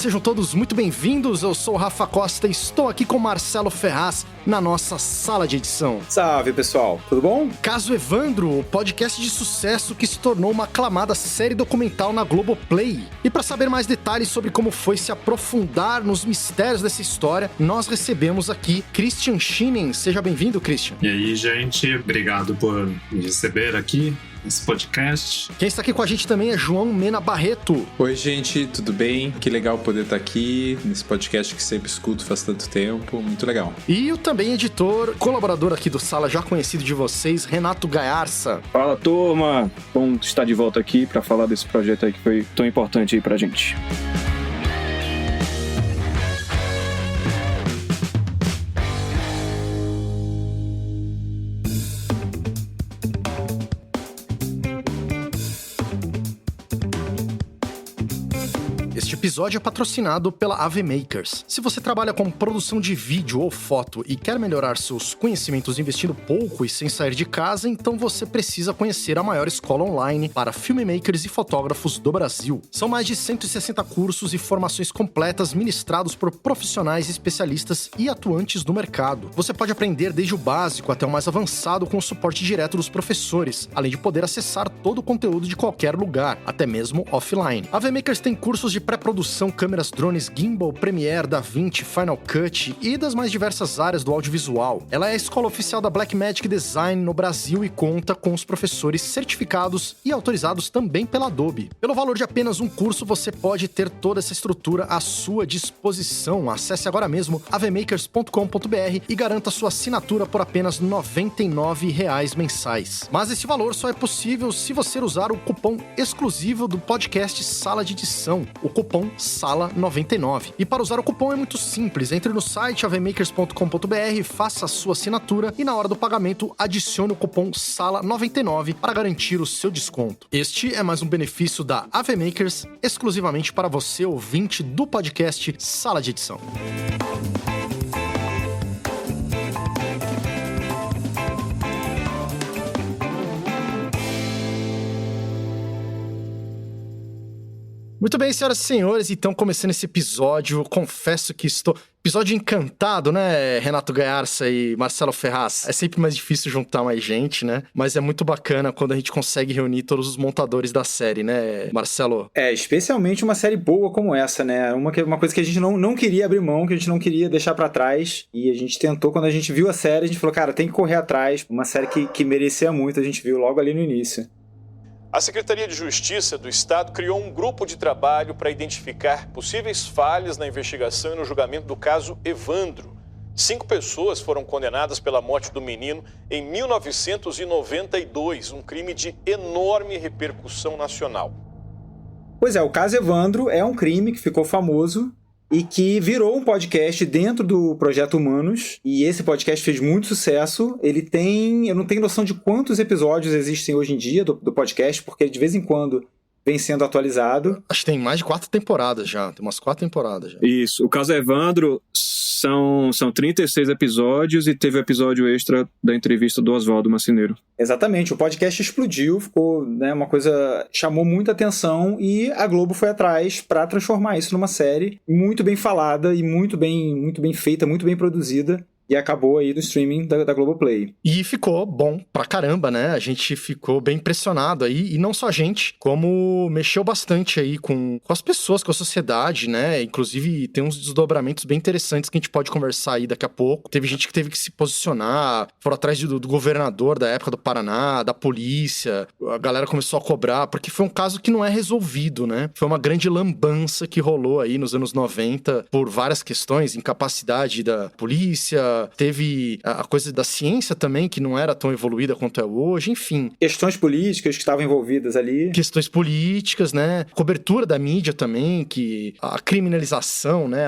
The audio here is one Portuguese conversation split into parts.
sejam todos muito bem-vindos. Eu sou o Rafa Costa e estou aqui com Marcelo Ferraz na nossa sala de edição. Salve, pessoal. Tudo bom? Caso Evandro, o podcast de sucesso que se tornou uma aclamada série documental na Globoplay. E para saber mais detalhes sobre como foi se aprofundar nos mistérios dessa história, nós recebemos aqui Christian Schienen. Seja bem-vindo, Christian. E aí, gente, obrigado por me receber aqui nesse podcast. Quem está aqui com a gente também é João Mena Barreto. Oi, gente, tudo bem? Que legal poder estar aqui nesse podcast que sempre escuto faz tanto tempo, muito legal. E o também editor, colaborador aqui do Sala, já conhecido de vocês, Renato Gaiarsa. Fala, turma! Bom estar de volta aqui para falar desse projeto aí que foi tão importante aí pra gente. Este episódio é patrocinado pela AV Makers. Se você trabalha com produção de vídeo ou foto e quer melhorar seus conhecimentos investindo pouco e sem sair de casa, então você precisa conhecer a maior escola online para filmmakers e fotógrafos do Brasil. São mais de 160 cursos e formações completas ministrados por profissionais especialistas e atuantes do mercado. Você pode aprender desde o básico até o mais avançado com o suporte direto dos professores, além de poder acessar todo o conteúdo de qualquer lugar, até mesmo offline. A AV Makers tem cursos de pré-produção, câmeras, drones, gimbal, Premiere, DaVinci, Final Cut e das mais diversas áreas do audiovisual. Ela é a escola oficial da Blackmagic Design no Brasil e conta com os professores certificados e autorizados também pela Adobe. Pelo valor de apenas um curso, você pode ter toda essa estrutura à sua disposição. Acesse agora mesmo avmakers.com.br e garanta sua assinatura por apenas R$ 99,00 mensais. Mas esse valor só é possível se você usar o cupom exclusivo do podcast Sala de Edição, o cupom SALA99. E para usar o cupom é muito simples. Entre no site avmakers.com.br, faça a sua assinatura e na hora do pagamento adicione o cupom SALA99 para garantir o seu desconto. Este é mais um benefício da AV Makers, exclusivamente para você, ouvinte do podcast Sala de Edição. Muito bem, senhoras e senhores, então começando esse episódio, confesso que estou... Episódio encantado, né, Renato Gaiarsa e Marcelo Ferraz? É sempre mais difícil juntar mais gente, né? Mas é muito bacana quando a gente consegue reunir todos os montadores da série, né, Marcelo? É, especialmente uma série boa como essa, né? Uma coisa que a gente não queria abrir mão, que a gente não queria deixar pra trás. E a gente tentou, quando a gente viu a série, a gente falou, cara, tem que correr atrás. Uma série que merecia muito, a gente viu logo ali no início. A Secretaria de Justiça do Estado criou um grupo de trabalho para identificar possíveis falhas na investigação e no julgamento do caso Evandro. 5 pessoas foram condenadas pela morte do menino em 1992, um crime de enorme repercussão nacional. Pois é, o caso Evandro é um crime que ficou famoso e que virou um podcast dentro do Projeto Humanos, e esse podcast fez muito sucesso. Ele tem... eu não tenho noção de quantos episódios existem hoje em dia do podcast, porque de vez em quando vem sendo atualizado. Acho que tem mais de 4 temporadas já, tem umas 4 temporadas já. Isso, o caso Evandro são 36 episódios e teve o episódio extra da entrevista do Oswaldo Marceneiro. Exatamente, o podcast explodiu, ficou, né, uma coisa, chamou muita atenção e a Globo foi atrás para transformar isso numa série muito bem falada e muito bem feita, muito bem produzida. E acabou aí no streaming da Globoplay. E ficou bom pra caramba, né? A gente ficou bem impressionado aí. E não só a gente, como mexeu bastante aí com as pessoas, com a sociedade, né? Inclusive, tem uns desdobramentos bem interessantes que a gente pode conversar aí daqui a pouco. Teve gente que teve que se posicionar, foram atrás do governador da época do Paraná, da polícia. A galera começou a cobrar, porque foi um caso que não é resolvido, né? Foi uma grande lambança que rolou aí nos anos 90 por várias questões, incapacidade da polícia. Teve a coisa da ciência também, que não era tão evoluída quanto é hoje, enfim. Questões políticas que estavam envolvidas ali. Questões políticas, né? Cobertura da mídia também, que a criminalização, né?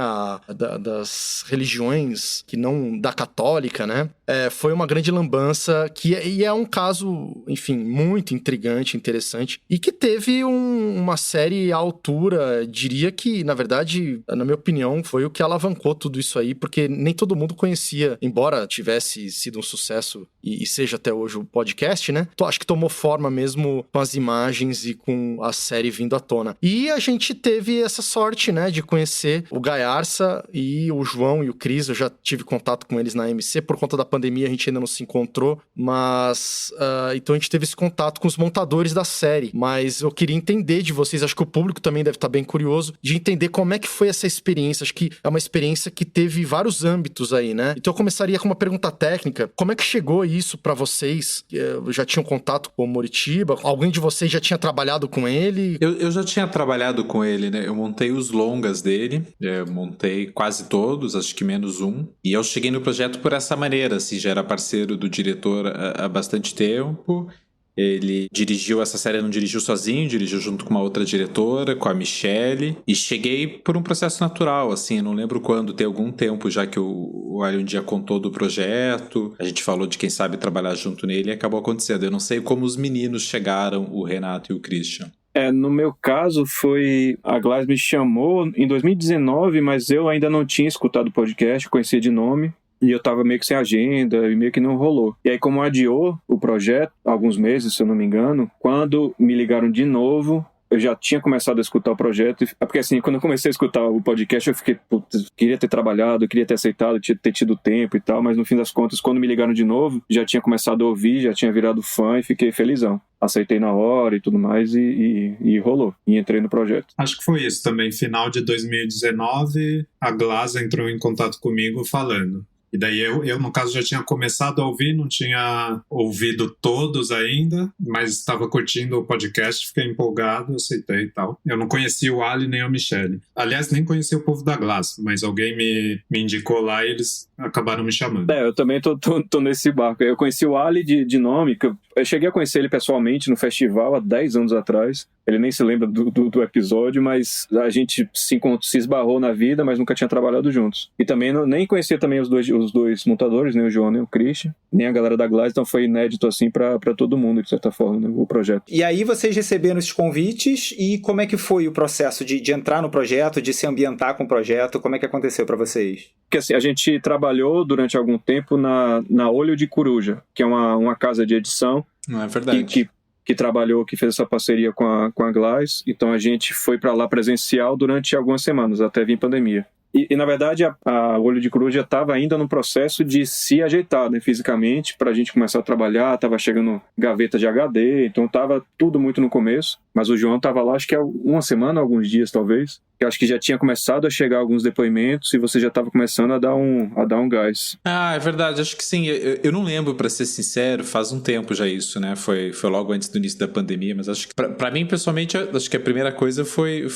Das religiões que não da católica, né? Foi uma grande lambança, e é um caso, enfim, muito intrigante, interessante, e que teve uma série à altura, diria que, na verdade, na minha opinião, foi o que alavancou tudo isso aí, porque nem todo mundo conhecia, embora tivesse sido um sucesso e seja até hoje o podcast, né? Acho que tomou forma mesmo com as imagens e com a série vindo à tona. E a gente teve essa sorte, né, de conhecer o Gaiarsa e o João e o Cris. Eu já tive contato com eles na MC, por conta da pandemia a gente ainda não se encontrou, mas então a gente teve esse contato com os montadores da série. Mas eu queria entender de vocês, acho que o público também deve estar bem curioso, de entender como é que foi essa experiência. Acho que é uma experiência que teve vários âmbitos aí, né? Então eu começaria com uma pergunta técnica. Como é que chegou isso pra vocês? Já tinham contato com o Moritiba? Alguém de vocês já tinha trabalhado com ele? Eu já tinha trabalhado com ele, né? Eu montei os longas dele, eu montei quase todos, acho que menos um. E eu cheguei no projeto por essa maneira, assim, já era parceiro do diretor há bastante tempo. Ele dirigiu essa série, não dirigiu sozinho, dirigiu junto com uma outra diretora, com a Michelle. E cheguei por um processo natural, assim, eu não lembro quando, tem algum tempo já que o Ali um dia contou do projeto. A gente falou de quem sabe trabalhar junto nele e acabou acontecendo. Eu não sei como os meninos chegaram, o Renato e o Christian. No meu caso, a Glass me chamou em 2019, mas eu ainda não tinha escutado o podcast, conhecia de nome. E eu tava meio que sem agenda e meio que não rolou. E aí, como adiou o projeto, alguns meses, se eu não me engano, quando me ligaram de novo, eu já tinha começado a escutar o projeto. Porque assim, quando eu comecei a escutar o podcast, eu fiquei, queria ter trabalhado, queria ter aceitado, ter tido tempo e tal, mas no fim das contas, quando me ligaram de novo, já tinha começado a ouvir, já tinha virado fã e fiquei felizão. Aceitei na hora e tudo mais e rolou. E entrei no projeto. Acho que foi isso também. Final de 2019, a Glass entrou em contato comigo falando. E daí eu, no caso, já tinha começado a ouvir, não tinha ouvido todos ainda, mas estava curtindo o podcast, fiquei empolgado, aceitei e tal. Eu não conhecia o Ali nem a Michelle. Aliás, nem conhecia o povo da Glass, mas alguém me indicou lá e eles acabaram me chamando. Eu também tô nesse barco. Eu conheci o Ali de nome, que eu cheguei a conhecer ele pessoalmente no festival há 10 anos atrás. Ele nem se lembra do episódio, mas a gente se esbarrou na vida, mas nunca tinha trabalhado juntos. E também nem conhecia também os dois montadores, nem o João nem o Christian, nem a galera da Glass, então foi inédito assim pra todo mundo, de certa forma, né, o projeto. E aí vocês receberam esses convites e como é que foi o processo de entrar no projeto, de se ambientar com o projeto? Como é que aconteceu pra vocês? Porque assim, a gente trabalhou durante algum tempo na Olho de Coruja, que é uma casa de edição. Não é verdade. Que trabalhou, que fez essa parceria com a Glass. Então a gente foi para lá presencial durante algumas semanas, até vir pandemia. E na verdade, a Olho de Coruja estava ainda no processo de se ajeitar, né, fisicamente, para a gente começar a trabalhar. Estava chegando gaveta de HD, então estava tudo muito no começo. Mas o João estava lá, acho que há uma semana, alguns dias talvez. Eu acho que já tinha começado a chegar alguns depoimentos e você já estava começando a dar um gás. Ah, é verdade, acho que sim. Eu não lembro, pra ser sincero, faz um tempo já isso, né? Foi logo antes do início da pandemia, mas acho que pra mim, pessoalmente, acho que a primeira coisa foi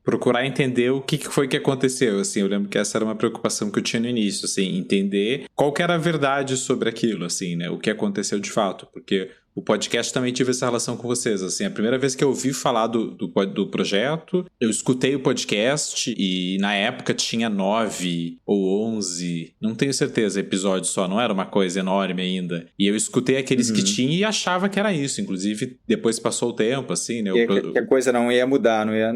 procurar entender o que foi que aconteceu, assim. Eu lembro que essa era uma preocupação que eu tinha no início, assim, entender qual que era a verdade sobre aquilo, assim, né? O que aconteceu de fato, porque o podcast também tive essa relação com vocês, assim, a primeira vez que eu ouvi falar do projeto, eu escutei o podcast e na época tinha 9 ou 11, não tenho certeza, episódios só, não era uma coisa enorme ainda, e eu escutei aqueles que tinha e achava que era isso, inclusive depois passou o tempo, assim, né? Que a coisa não ia mudar, não ia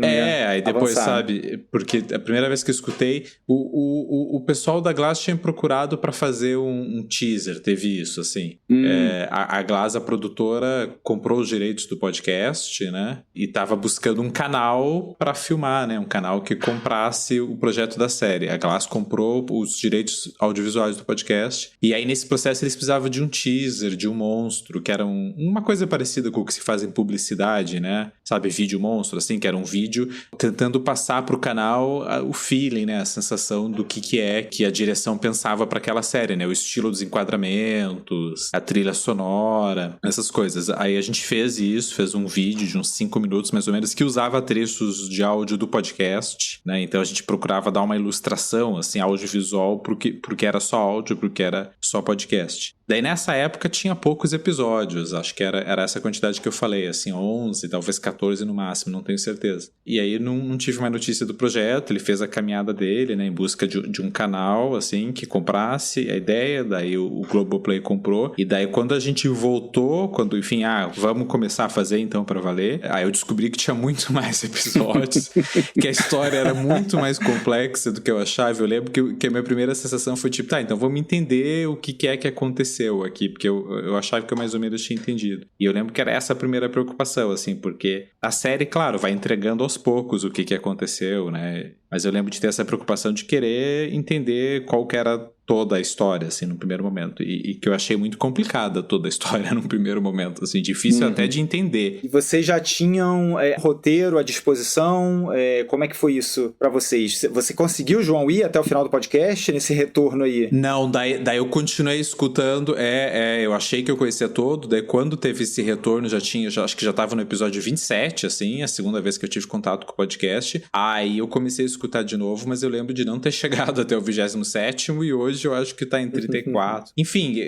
aí depois, avançar. sabe, porque a primeira vez que eu escutei, o pessoal da Glass tinha procurado pra fazer um teaser, teve isso, assim, a Glass, a produtora, comprou os direitos do podcast, né? E tava buscando um canal para filmar, né? Um canal que comprasse o projeto da série. A Glass comprou os direitos audiovisuais do podcast. E aí, nesse processo, eles precisavam de um teaser, de um monstro, que era uma coisa parecida com o que se faz em publicidade, né? Sabe, vídeo monstro, assim, que era um vídeo tentando passar pro canal o feeling, né? A sensação do que é que a direção pensava para aquela série, né? O estilo dos enquadramentos, a trilha sonora, essas coisas. Aí a gente fez um vídeo de uns 5 minutos mais ou menos que usava trechos de áudio do podcast, né? Então a gente procurava dar uma ilustração, assim, audiovisual porque era só áudio, porque era só podcast. Daí nessa época tinha poucos episódios, acho que era essa quantidade que eu falei, assim, 11, talvez 14 no máximo, não tenho certeza. E aí não tive mais notícia do projeto, ele fez a caminhada dele, né, em busca de um canal, assim, que comprasse a ideia, daí o Globoplay comprou, e daí quando a gente voltou, enfim, vamos começar a fazer então pra valer, aí eu descobri que tinha muito mais episódios, que a história era muito mais complexa do que eu achava. Eu lembro que a minha primeira sensação foi tipo, então vamos entender o que é que aconteceu aconteceu aqui, porque eu achava que eu mais ou menos tinha entendido. E eu lembro que era essa a primeira preocupação, assim, porque a série, claro, vai entregando aos poucos o que aconteceu, né? Mas eu lembro de ter essa preocupação de querer entender qual que era toda a história, assim, no primeiro momento. E que eu achei muito complicada toda a história no primeiro momento, assim, difícil até de entender. E vocês já tinham roteiro à disposição? Como é que foi isso pra vocês? Você conseguiu, João, ir até o final do podcast, nesse retorno aí? Não, daí eu continuei escutando, eu achei que eu conhecia todo, daí quando teve esse retorno, acho que já tava no episódio 27, assim, a segunda vez que eu tive contato com o podcast, aí eu comecei a escutar de novo, mas eu lembro de não ter chegado até o 27º, e hoje eu acho que tá em 34. Enfim,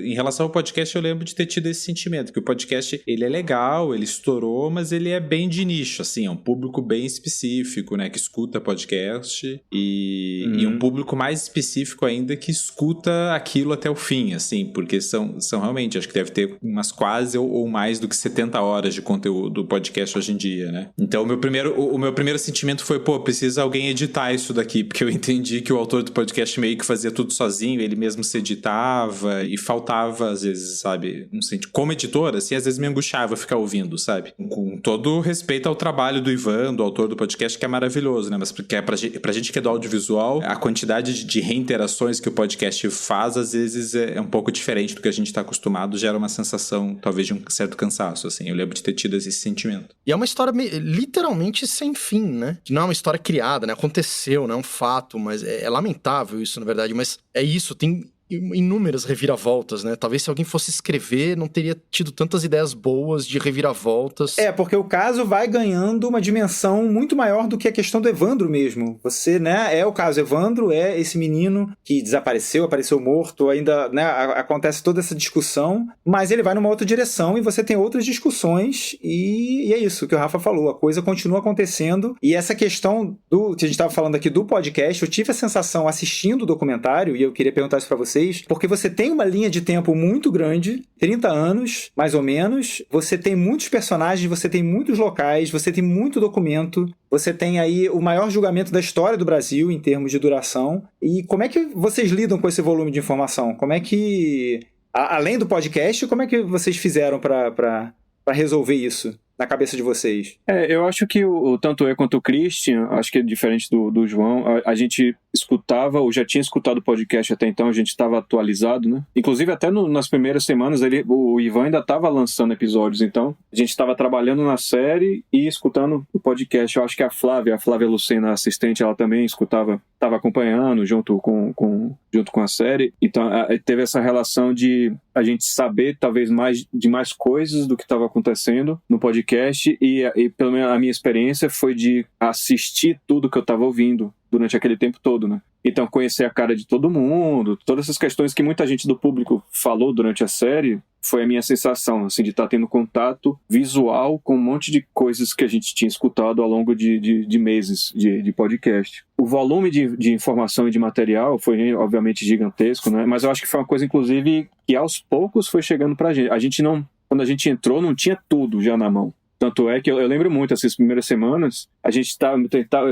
em relação ao podcast, eu lembro de ter tido esse sentimento, que o podcast, ele é legal, ele estourou, mas ele é bem de nicho, assim, é um público bem específico, né, que escuta podcast, e um público mais específico ainda que escuta aquilo até o fim, assim, porque são realmente, acho que deve ter umas quase ou mais do que 70 horas de conteúdo do podcast hoje em dia, né? Então, o meu primeiro sentimento foi, precisa alguém editar isso daqui, porque eu entendi que o autor do podcast meio que fazia tudo sozinho, ele mesmo se editava e faltava, às vezes, sabe, não sei, como editor, assim, às vezes me angustiava ficar ouvindo, sabe? Com todo respeito ao trabalho do Ivan, do autor do podcast, que é maravilhoso, né? Mas porque pra gente que é do audiovisual, a quantidade de reiterações que o podcast faz, às vezes, é um pouco diferente do que a gente tá acostumado, gera uma sensação, talvez, de um certo cansaço, assim. Eu lembro de ter tido esse sentimento. E é uma história literalmente sem fim, né? Não é uma história criada, né? Aconteceu, né? É um fato, mas é lamentável isso, na verdade, mas é isso, tem inúmeras reviravoltas, né? Talvez se alguém fosse escrever, não teria tido tantas ideias boas de reviravoltas. Porque o caso vai ganhando uma dimensão muito maior do que a questão do Evandro mesmo. Você, né, o caso Evandro, é esse menino que desapareceu, apareceu morto, ainda, né, acontece toda essa discussão, mas ele vai numa outra direção e você tem outras discussões e é isso que o Rafa falou, a coisa continua acontecendo e essa questão que a gente estava falando aqui do podcast, eu tive a sensação assistindo o documentário e eu queria perguntar isso pra vocês, porque você tem uma linha de tempo muito grande, 30 anos, mais ou menos, você tem muitos personagens, você tem muitos locais, você tem muito documento, você tem aí o maior julgamento da história do Brasil em termos de duração. E como é que vocês lidam com esse volume de informação? Como é que, além do podcast, como é que vocês fizeram para resolver isso na cabeça de vocês? Eu acho que tanto eu quanto o Christian, acho que é diferente do João, a gente escutava, ou já tinha escutado o podcast até então, a gente estava atualizado, né? Inclusive até nas primeiras semanas o Ivan ainda estava lançando episódios, então a gente estava trabalhando na série e escutando o podcast. Eu acho que a Flávia Lucena, assistente, ela também estava acompanhando junto com a série, então teve essa relação de a gente saber talvez mais coisas do que estava acontecendo no podcast e pelo menos a minha experiência foi de assistir tudo que eu estava ouvindo durante aquele tempo todo, né? Então, conhecer a cara de todo mundo, todas essas questões que muita gente do público falou durante a série, foi a minha sensação, assim, de estar tendo contato visual com um monte de coisas que a gente tinha escutado ao longo de meses de podcast. O volume de informação e de material foi, obviamente, gigantesco, né? Mas eu acho que foi uma coisa, inclusive, que aos poucos foi chegando pra gente. A gente não, quando a gente entrou, não tinha tudo já na mão. Tanto é que eu lembro muito, essas primeiras semanas, a gente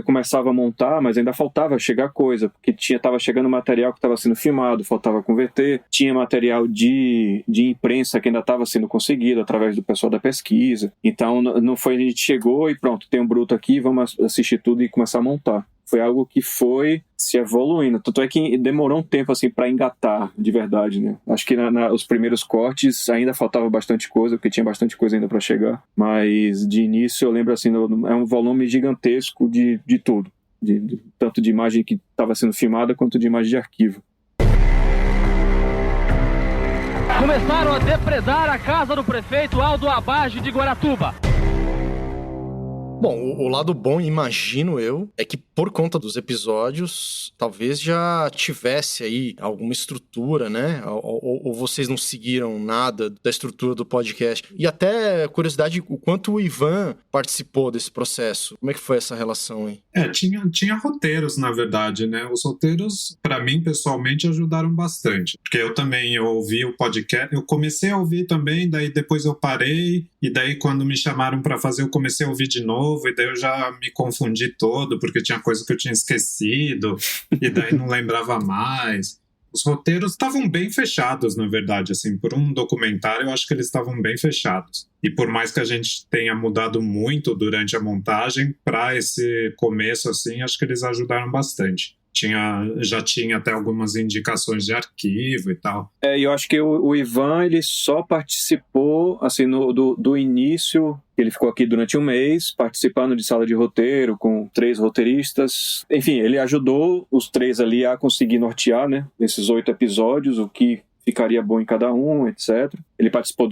começava a montar, mas ainda faltava chegar coisa, porque estava chegando material que estava sendo filmado, faltava converter, tinha material de imprensa que ainda estava sendo conseguido através do pessoal da pesquisa. Então não foi a gente chegou e pronto, tem um bruto aqui, vamos assistir tudo e começar a montar. Foi algo que foi se evoluindo. Tanto é que demorou um tempo assim para engatar, de verdade, né? Acho que os primeiros cortes ainda faltava bastante coisa, porque tinha bastante coisa ainda para chegar. Mas de início eu lembro assim, é um volume gigantesco de tudo. Tanto de imagem que estava sendo filmada, quanto de imagem de arquivo. Começaram a depredar a casa do prefeito Aldo Abage de Guaratuba. Bom, o lado bom, imagino eu, é que por conta dos episódios, talvez já tivesse aí alguma estrutura, né? Ou vocês não seguiram nada da estrutura do podcast. E até, curiosidade, o quanto o Ivan participou desse processo. Como é que foi essa relação aí? Tinha roteiros, na verdade, né? Os roteiros, pra mim, pessoalmente, ajudaram bastante. Porque eu também ouvi o podcast, eu comecei a ouvir também, daí depois eu parei, e daí quando me chamaram pra fazer, eu comecei a ouvir de novo, e daí eu já me confundi todo, porque tinha coisa que eu tinha esquecido, e daí não lembrava mais. Os roteiros estavam bem fechados, na verdade, assim, por um documentário eu acho que eles estavam bem fechados. E por mais que a gente tenha mudado muito durante a montagem, para esse começo, assim, acho que eles ajudaram bastante. Já tinha até algumas indicações de arquivo e tal. E eu acho que o Ivan, ele só participou, assim, do início. Ele ficou aqui durante um mês, participando de sala de roteiro com 3 roteiristas. Enfim, ele ajudou os 3 ali a conseguir nortear, né, esses 8 episódios, o que ficaria bom em cada um, etc. Ele participou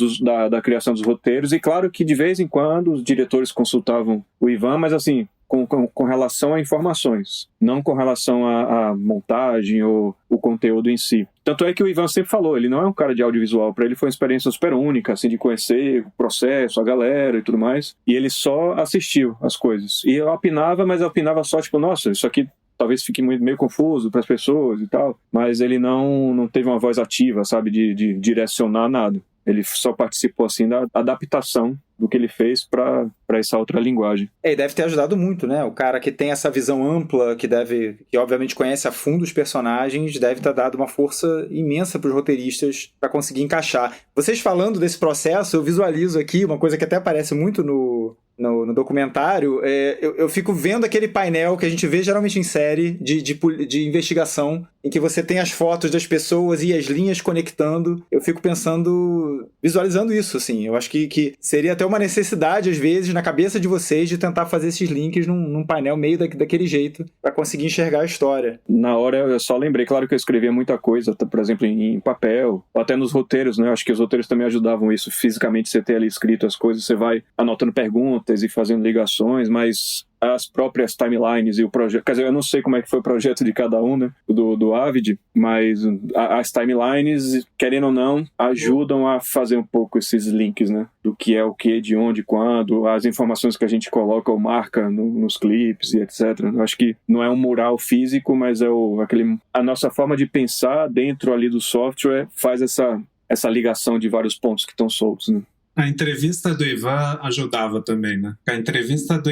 da criação dos roteiros, e claro que de vez em quando os diretores consultavam o Ivan, mas assim, com relação a informações, não com relação à montagem ou o conteúdo em si. Tanto é que o Ivan sempre falou, ele não é um cara de audiovisual, para ele foi uma experiência super única, assim, de conhecer o processo, a galera e tudo mais, e ele só assistiu as coisas. E eu opinava, mas eu opinava só, tipo, nossa, isso aqui talvez fique meio confuso para as pessoas e tal, mas ele não teve uma voz ativa, sabe, de direcionar nada. Ele só participou, assim, da adaptação do que ele fez para essa outra linguagem. E deve ter ajudado muito, né? O cara que tem essa visão ampla, que obviamente conhece a fundo os personagens, deve ter dado uma força imensa para os roteiristas para conseguir encaixar. Vocês falando desse processo, eu visualizo aqui uma coisa que até aparece muito no documentário, eu fico vendo aquele painel que a gente vê geralmente em série de investigação, em que você tem as fotos das pessoas e as linhas conectando. Eu fico pensando, visualizando isso, assim. Eu acho que seria até uma necessidade, às vezes, na cabeça de vocês, de tentar fazer esses links num painel meio daquele jeito, para conseguir enxergar a história. Na hora eu só lembrei, claro que eu escrevia muita coisa, por exemplo, em papel, ou até nos roteiros, né? Eu acho que os roteiros também ajudavam isso, fisicamente, você ter ali escrito as coisas, você vai anotando perguntas e fazendo ligações, mas as próprias timelines e o projeto, quer dizer, eu não sei como é que foi o projeto de cada um, né, do Avid, mas as timelines, querendo ou não, ajudam a fazer um pouco esses links, né, do que é o que, de onde, quando, as informações que a gente coloca ou marca nos clipes e etc. Eu acho que não é um mural físico, mas é a nossa forma de pensar dentro ali do software faz essa ligação de vários pontos que estão soltos, né. A entrevista do Ivan ajudava também, né? A entrevista do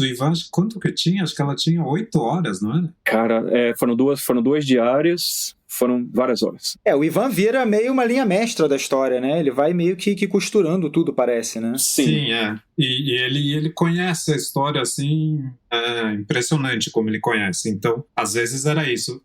Ivan, quanto que tinha? Acho que ela tinha 8 horas, não era? Cara, foram duas diárias, foram várias horas. O Ivan vira meio uma linha mestra da história, né? Ele vai meio que costurando tudo, parece, né? Sim, é. E ele conhece a história, assim, impressionante como ele conhece. Então, às vezes era isso.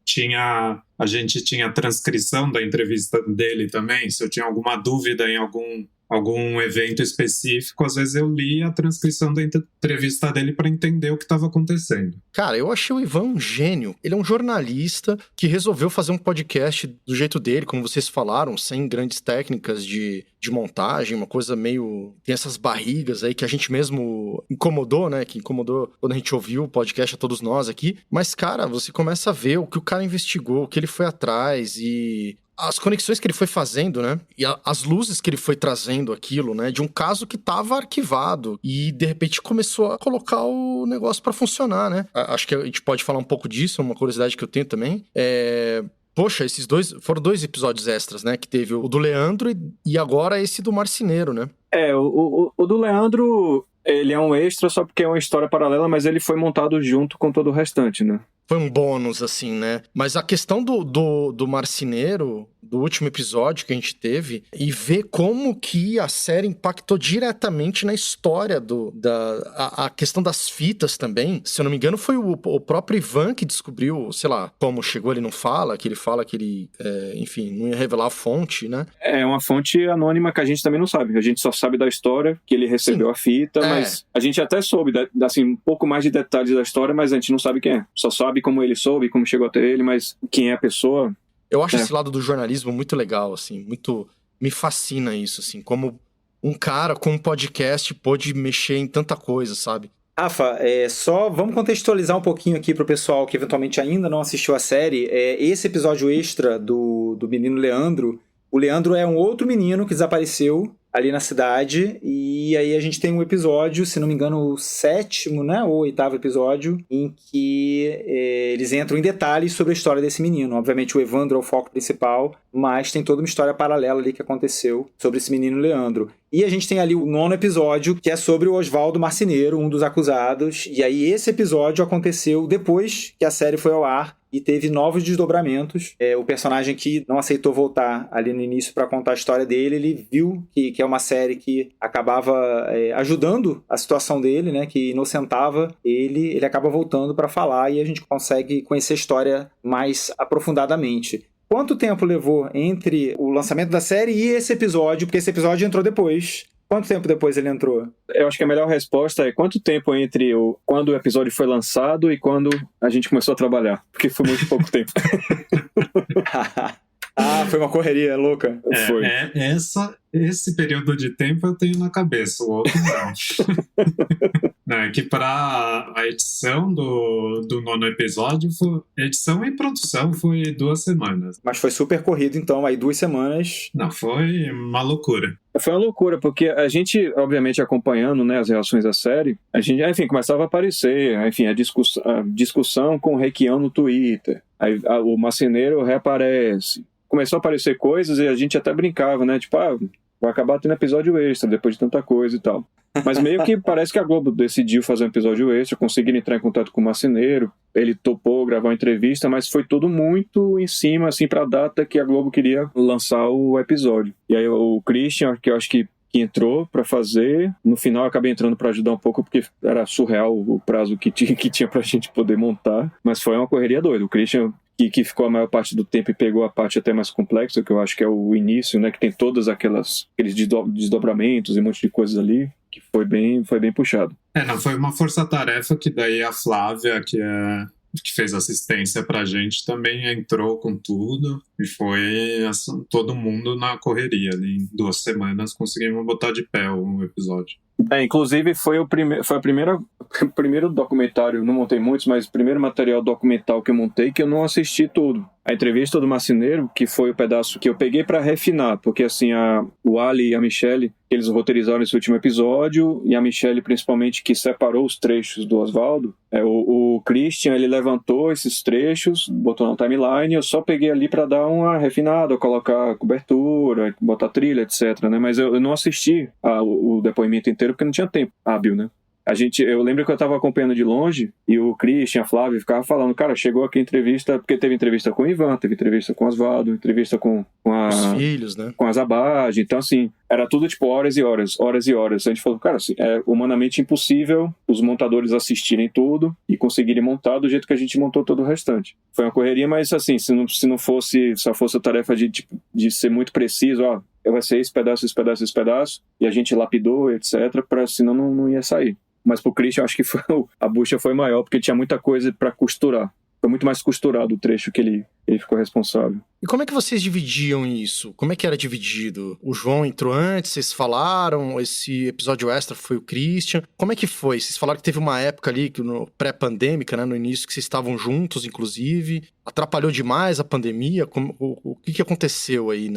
A gente tinha a transcrição da entrevista dele também. Se eu tinha alguma dúvida em algum evento específico, às vezes eu li a transcrição da entrevista dele para entender o que estava acontecendo. Cara, eu achei o Ivan um gênio. Ele é um jornalista que resolveu fazer um podcast do jeito dele, como vocês falaram, sem grandes técnicas de montagem, uma coisa meio... Tem essas barrigas aí que a gente mesmo incomodou, né? Que incomodou quando a gente ouviu o podcast a todos nós aqui. Mas, cara, você começa a ver o que o cara investigou, o que ele foi atrás e... as conexões que ele foi fazendo, né? E as luzes que ele foi trazendo aquilo, né? De um caso que estava arquivado e, de repente, começou a colocar o negócio para funcionar, né? Acho que a gente pode falar um pouco disso, uma curiosidade que eu tenho também. Poxa, esses foram 2 episódios extras, né? Que teve o do Leandro e agora esse do Marceneiro, né? O do Leandro, ele é um extra só porque é uma história paralela, mas ele foi montado junto com todo o restante, né? Foi um bônus, assim, né? Mas a questão do Marceneiro, do último episódio que a gente teve, e ver como que a série impactou diretamente na história a questão das fitas também. Se eu não me engano, foi o próprio Ivan que descobriu, sei lá, como chegou, ele não fala, que ele fala que ele, enfim, não ia revelar a fonte, né? É uma fonte anônima que a gente também não sabe. A gente só sabe da história, que ele recebeu a fita, mas a gente até soube, assim, um pouco mais de detalhes da história, mas a gente não sabe quem é. Só sabe como ele soube, como chegou até ele, mas quem é a pessoa... Eu acho esse lado do jornalismo muito legal, assim, muito... Me fascina isso, assim, como um cara com um podcast pôde mexer em tanta coisa, sabe? Rafa, só vamos contextualizar um pouquinho aqui pro pessoal que eventualmente ainda não assistiu a série. Esse episódio extra do menino Leandro, o Leandro é um outro menino que desapareceu ali na cidade, e aí a gente tem um episódio, se não me engano, o 7º, né, ou 8º episódio, em que eles entram em detalhes sobre a história desse menino. Obviamente o Evandro é o foco principal, mas tem toda uma história paralela ali que aconteceu sobre esse menino Leandro. E a gente tem ali o 9º episódio, que é sobre o Oswaldo Marceneiro, um dos acusados, e aí esse episódio aconteceu depois que a série foi ao ar. e teve novos desdobramentos. O personagem que não aceitou voltar ali no início para contar a história dele, ele viu que é uma série que acabava ajudando a situação dele, né, que inocentava ele acaba voltando para falar e a gente consegue conhecer a história mais aprofundadamente. Quanto tempo levou entre o lançamento da série e esse episódio? Porque esse episódio entrou depois. Quanto tempo depois ele entrou? Eu acho que a melhor resposta é quanto tempo entre quando o episódio foi lançado e quando a gente começou a trabalhar. Porque foi muito pouco tempo. Foi uma correria louca. Foi. Esse período de tempo eu tenho na cabeça, o outro não. Não, é que para a edição do 9º episódio, edição e produção foi 2 semanas. Mas foi super corrido, então, aí 2 semanas... Não, foi uma loucura. Foi uma loucura, porque a gente, obviamente, acompanhando, né, as reações da série, a gente, enfim, começava a aparecer, enfim, a discussão com o Requião no Twitter, aí o Marceneiro reaparece, começou a aparecer coisas e a gente até brincava, né, tipo, vai acabar tendo episódio extra depois de tanta coisa e tal. Mas meio que parece que a Globo decidiu fazer um episódio extra, conseguiram entrar em contato com o Marceneiro, ele topou gravar uma entrevista, mas foi tudo muito em cima, assim, pra data que a Globo queria lançar o episódio. E aí o Christian, que eu acho que entrou pra fazer, no final eu acabei entrando pra ajudar um pouco, porque era surreal o prazo que tinha pra gente poder montar, mas foi uma correria doida. O Christian, que ficou a maior parte do tempo e pegou a parte até mais complexa, que eu acho que é o início, né, que tem todos aqueles desdobramentos e um monte de coisas ali, que foi bem puxado. Não, foi uma força-tarefa que daí a Flávia, que fez assistência pra gente, também entrou com tudo e foi assim, todo mundo na correria ali. Em 2 semanas conseguimos botar de pé o episódio. Inclusive foi o primeiro documentário, não montei muitos, mas o primeiro material documental que eu montei que eu não assisti tudo. A entrevista do Marceneiro, que foi o pedaço que eu peguei para refinar, porque assim, o Ali e a Michelle, eles roteirizaram esse último episódio, e a Michelle principalmente, que separou os trechos do Oswaldo, o Christian, ele levantou esses trechos, botou na timeline, eu só peguei ali para dar uma refinada, colocar cobertura, botar trilha, etc, né? Mas eu não assisti o depoimento inteiro porque não tinha tempo hábil, né? Eu lembro que eu estava acompanhando de longe e o Christian, a Flávia, ficava falando, cara, chegou aqui entrevista, porque teve entrevista com o Ivan, teve entrevista com o Oswaldo, entrevista com os filhos, né? Com a Zabad, então assim, era tudo tipo horas e horas. A gente falou, cara, assim, é humanamente impossível os montadores assistirem tudo e conseguirem montar do jeito que a gente montou todo o restante. Foi uma correria, mas assim, se não fosse, só fosse a tarefa de ser muito preciso, vai ser esse pedaço, e a gente lapidou, etc, senão não ia sair. Mas pro Christian, acho que a bucha foi maior, porque tinha muita coisa pra costurar. Foi muito mais costurado o trecho que ele ficou responsável. E como é que vocês dividiam isso? Como é que era dividido? O João entrou antes, vocês falaram, esse episódio extra foi o Christian. Como é que foi? Vocês falaram que teve uma época ali, pré-pandêmica, né, no início, que vocês estavam juntos, inclusive. Atrapalhou demais a pandemia? O que aconteceu aí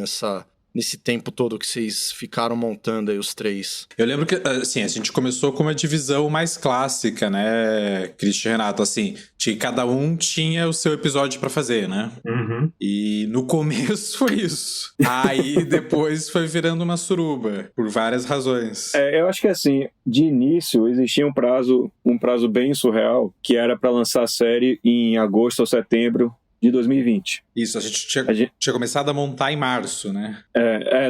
nesse tempo todo que vocês ficaram montando aí os 3? Eu lembro que, assim, a gente começou com uma divisão mais clássica, né, Christian e Renato, assim, cada um tinha o seu episódio pra fazer, né? Uhum. E no começo foi isso. Aí depois foi virando uma suruba, por várias razões. Eu acho que, assim, de início existia um prazo bem surreal, que era pra lançar a série em agosto ou setembro de 2020. Isso, a gente tinha começado a montar em março, né?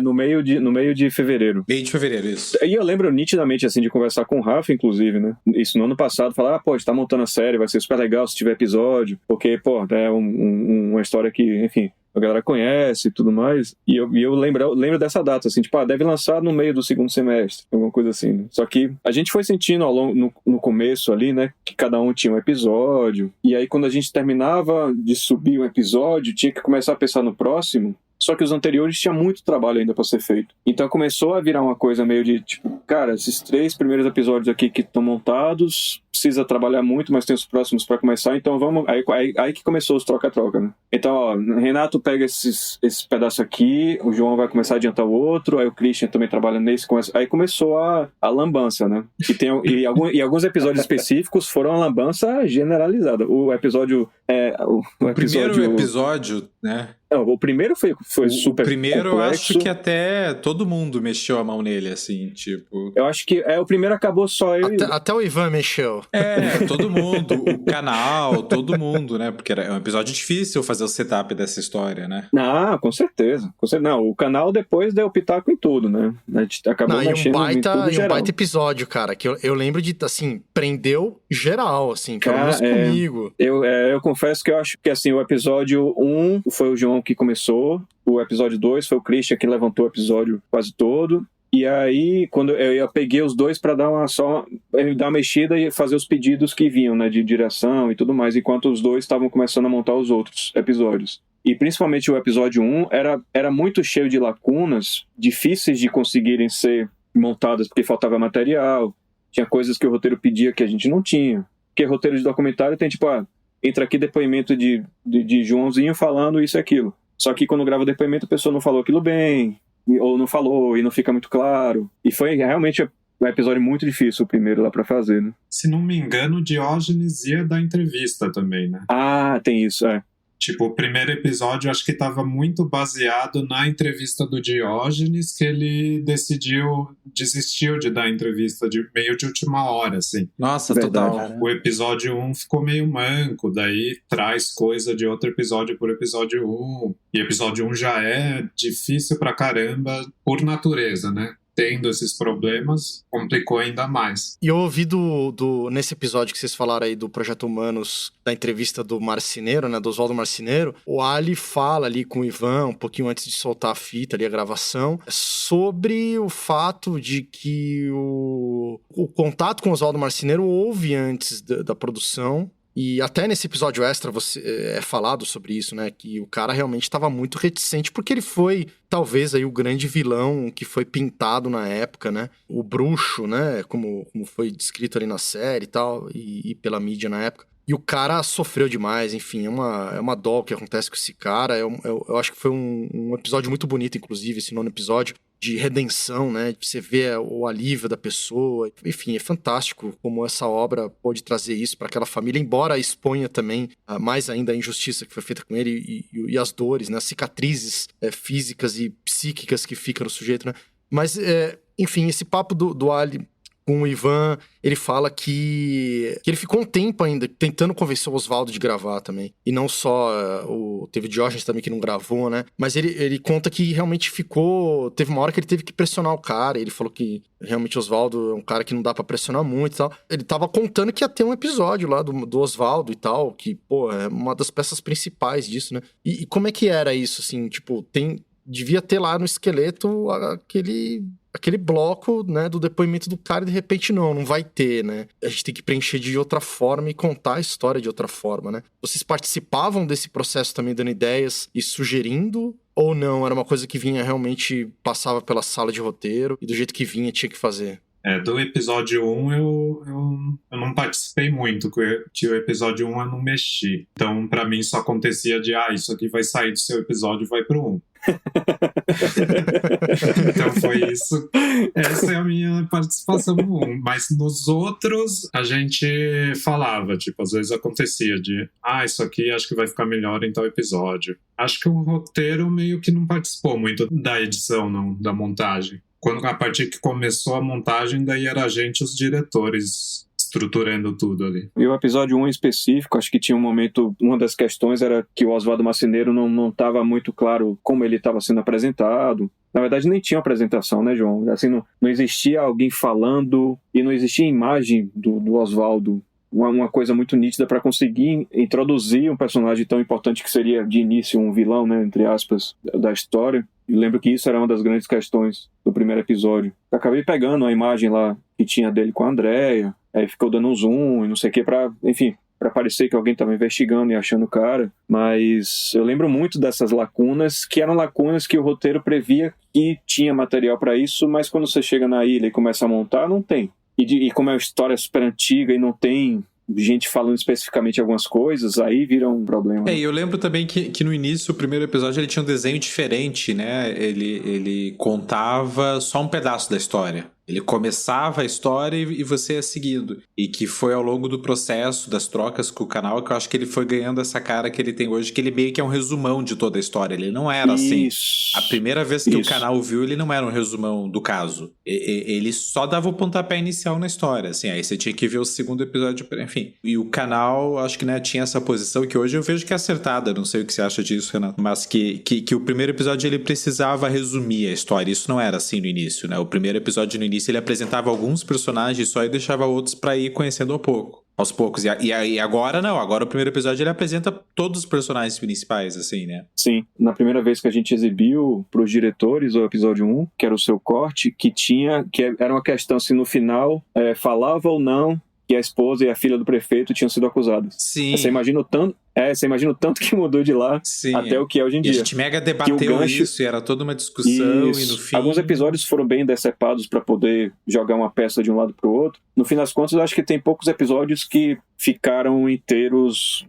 No meio de fevereiro. Meio de fevereiro, isso. E eu lembro nitidamente, assim, de conversar com o Rafa, inclusive, né? Isso no ano passado, falar, a gente tá montando a série, vai ser super legal se tiver episódio, porque, é uma história que, enfim, a galera conhece e tudo mais, e eu lembro dessa data, assim, tipo, deve lançar no meio do segundo semestre, alguma coisa assim, né? Só que a gente foi sentindo ao longo, no começo ali, né, que cada um tinha um episódio, e aí quando a gente terminava de subir um episódio, tinha que começar a pensar no próximo, só que os anteriores tinha muito trabalho ainda pra ser feito. Então começou a virar uma coisa meio de, tipo, cara, esses 3 primeiros episódios aqui que estão montados, precisa trabalhar muito, mas tem os próximos pra começar, então vamos... Aí que começou os troca-troca, né? Então, Renato pega esse pedaço aqui, o João vai começar a adiantar o outro, aí o Christian também trabalha nesse, aí começou a lambança, né? E alguns episódios específicos foram a lambança generalizada. O episódio... O primeiro episódio, né? Não, o primeiro foi foi super primeiro complexo. Eu acho que até todo mundo mexeu a mão nele, assim, tipo... Eu acho que o primeiro acabou só eu até o Ivan mexeu. Todo mundo, o canal, todo mundo, né? Porque é um episódio difícil fazer o setup dessa história, né? Não, com certeza. Não, o canal depois deu pitaco em tudo, né? A gente acabou mexendo em tudo geral. Um baita episódio, cara, que eu lembro de, assim, prendeu geral, assim, pelo menos comigo. Eu confesso que eu acho que, assim, o episódio 1 foi o João que começou, o episódio 2 foi o Christian que levantou o episódio quase todo. E aí, quando eu peguei os dois para dar uma mexida e fazer os pedidos que vinham, né, de direção e tudo mais, enquanto os dois estavam começando a montar os outros episódios. E principalmente o episódio 1 era muito cheio de lacunas, difíceis de conseguirem ser montadas porque faltava material, tinha coisas que o roteiro pedia que a gente não tinha. Porque roteiro de documentário tem tipo, entra aqui depoimento de Joãozinho falando isso e aquilo. Só que quando grava depoimento a pessoa não falou aquilo bem, ou não falou e não fica muito claro. E foi realmente um episódio muito difícil o primeiro lá pra fazer, né? Se não me engano, o Diógenes ia dar entrevista também, né? Ah, tem isso, Tipo, o primeiro episódio acho que estava muito baseado na entrevista do Diógenes, que ele desistiu de dar entrevista meio de última hora, assim. Nossa, verdade, total. cara. O episódio 1 ficou meio manco, daí traz coisa de outro episódio por episódio 1. E episódio 1 já é difícil pra caramba por natureza, né? Tendo esses problemas, complicou ainda mais. E eu ouvi nesse episódio que vocês falaram aí do Projeto Humanos, da entrevista do Marceneiro, né, do Oswaldo Marceneiro, o Ali fala ali com o Ivan, um pouquinho antes de soltar a fita ali, a gravação, sobre o fato de que o contato com o Oswaldo Marceneiro houve antes da produção. E até nesse episódio extra é falado sobre isso, né? Que o cara realmente estava muito reticente, porque ele foi, talvez, aí o grande vilão que foi pintado na época, né? O bruxo, né? Como foi descrito ali na série e tal, e pela mídia na época. E o cara sofreu demais, enfim, é uma dó que acontece com esse cara. Eu acho que foi um episódio muito bonito, inclusive, esse 9º episódio, de redenção, né? De você ver o alívio da pessoa. Enfim, é fantástico como essa obra pôde trazer isso para aquela família, embora exponha também mais ainda a injustiça que foi feita com ele e as dores, né? As cicatrizes físicas e psíquicas que ficam no sujeito, né? Mas, enfim, esse papo do Ali com o Ivan, ele fala que ele ficou um tempo ainda tentando convencer o Oswaldo de gravar também. E não só teve o Diógenes também que não gravou, né? Mas ele conta que realmente teve uma hora que ele teve que pressionar o cara. Ele falou que realmente o Oswaldo é um cara que não dá pra pressionar muito e tal. Ele tava contando que ia ter um episódio lá do Oswaldo e tal, que, pô, é uma das peças principais disso, né? E como é que era isso, assim? Tipo, devia ter lá no esqueleto aquele bloco, né, do depoimento do cara, e de repente não vai ter, né? A gente tem que preencher de outra forma e contar a história de outra forma, né? Vocês participavam desse processo também, dando ideias e sugerindo? Ou não? Era uma coisa que realmente passava pela sala de roteiro e do jeito que vinha tinha que fazer? Do episódio 1 eu não participei muito, porque o episódio 1 eu não mexi. Então, pra mim, só acontecia de, isso aqui vai sair do seu episódio e vai pro 1. Então foi isso. Essa é a minha participação no 1. Mas nos outros, a gente falava, tipo, às vezes acontecia de, isso aqui acho que vai ficar melhor em tal episódio. Acho que o roteiro meio que não participou muito da edição, não, da montagem. A partir que começou a montagem, daí era a gente, os diretores, estruturando tudo ali. E o episódio 1 em específico, acho que tinha um momento, uma das questões era que o Oswaldo Marceneiro não estava muito claro como ele estava sendo apresentado. Na verdade, nem tinha apresentação, né, João? Assim, não existia alguém falando e não existia imagem do Oswaldo. Uma coisa muito nítida para conseguir introduzir um personagem tão importante que seria, de início, um vilão, né, entre aspas, da história. E lembro que isso era uma das grandes questões do primeiro episódio. Eu acabei pegando a imagem lá que tinha dele com a Andrea, aí ficou dando um zoom e não sei o que pra parecer que alguém estava investigando e achando o cara. Mas eu lembro muito dessas lacunas, que eram lacunas que o roteiro previa que tinha material para isso, mas quando você chega na ilha e começa a montar, não tem. E como é uma história super antiga e não tem gente falando especificamente algumas coisas, aí vira um problema. E eu lembro também que no início, o primeiro episódio, ele tinha um desenho diferente, né? Ele contava só um pedaço da história. Ele começava a história e você ia seguindo. E que foi ao longo do processo, das trocas com o canal, que eu acho que ele foi ganhando essa cara que ele tem hoje, que ele meio que é um resumão de toda a história. Ele não era assim. A primeira vez que o canal viu, ele não era um resumão do caso. Ele só dava o pontapé inicial na história, assim. Aí você tinha que ver o segundo episódio, enfim. E o canal, acho que, né, tinha essa posição que hoje eu vejo que é acertada. Não sei o que você acha disso, Renato. Mas que o primeiro episódio, ele precisava resumir a história. Isso não era assim no início, né? O primeiro episódio no início ele apresentava alguns personagens só e deixava outros pra ir conhecendo aos poucos. E agora não, agora o primeiro episódio ele apresenta todos os personagens principais, assim, né? Sim, na primeira vez que a gente exibiu pros diretores o episódio 1, que era o seu corte, que era uma questão se no final falava ou não que a esposa e a filha do prefeito tinham sido acusadas. Sim. Você imagina o tanto que mudou de lá até o que é hoje em dia. E a gente mega debateu isso, e era toda uma discussão, e no fim... Alguns episódios foram bem decepados para poder jogar uma peça de um lado pro outro. No fim das contas, eu acho que tem poucos episódios que ficaram inteiros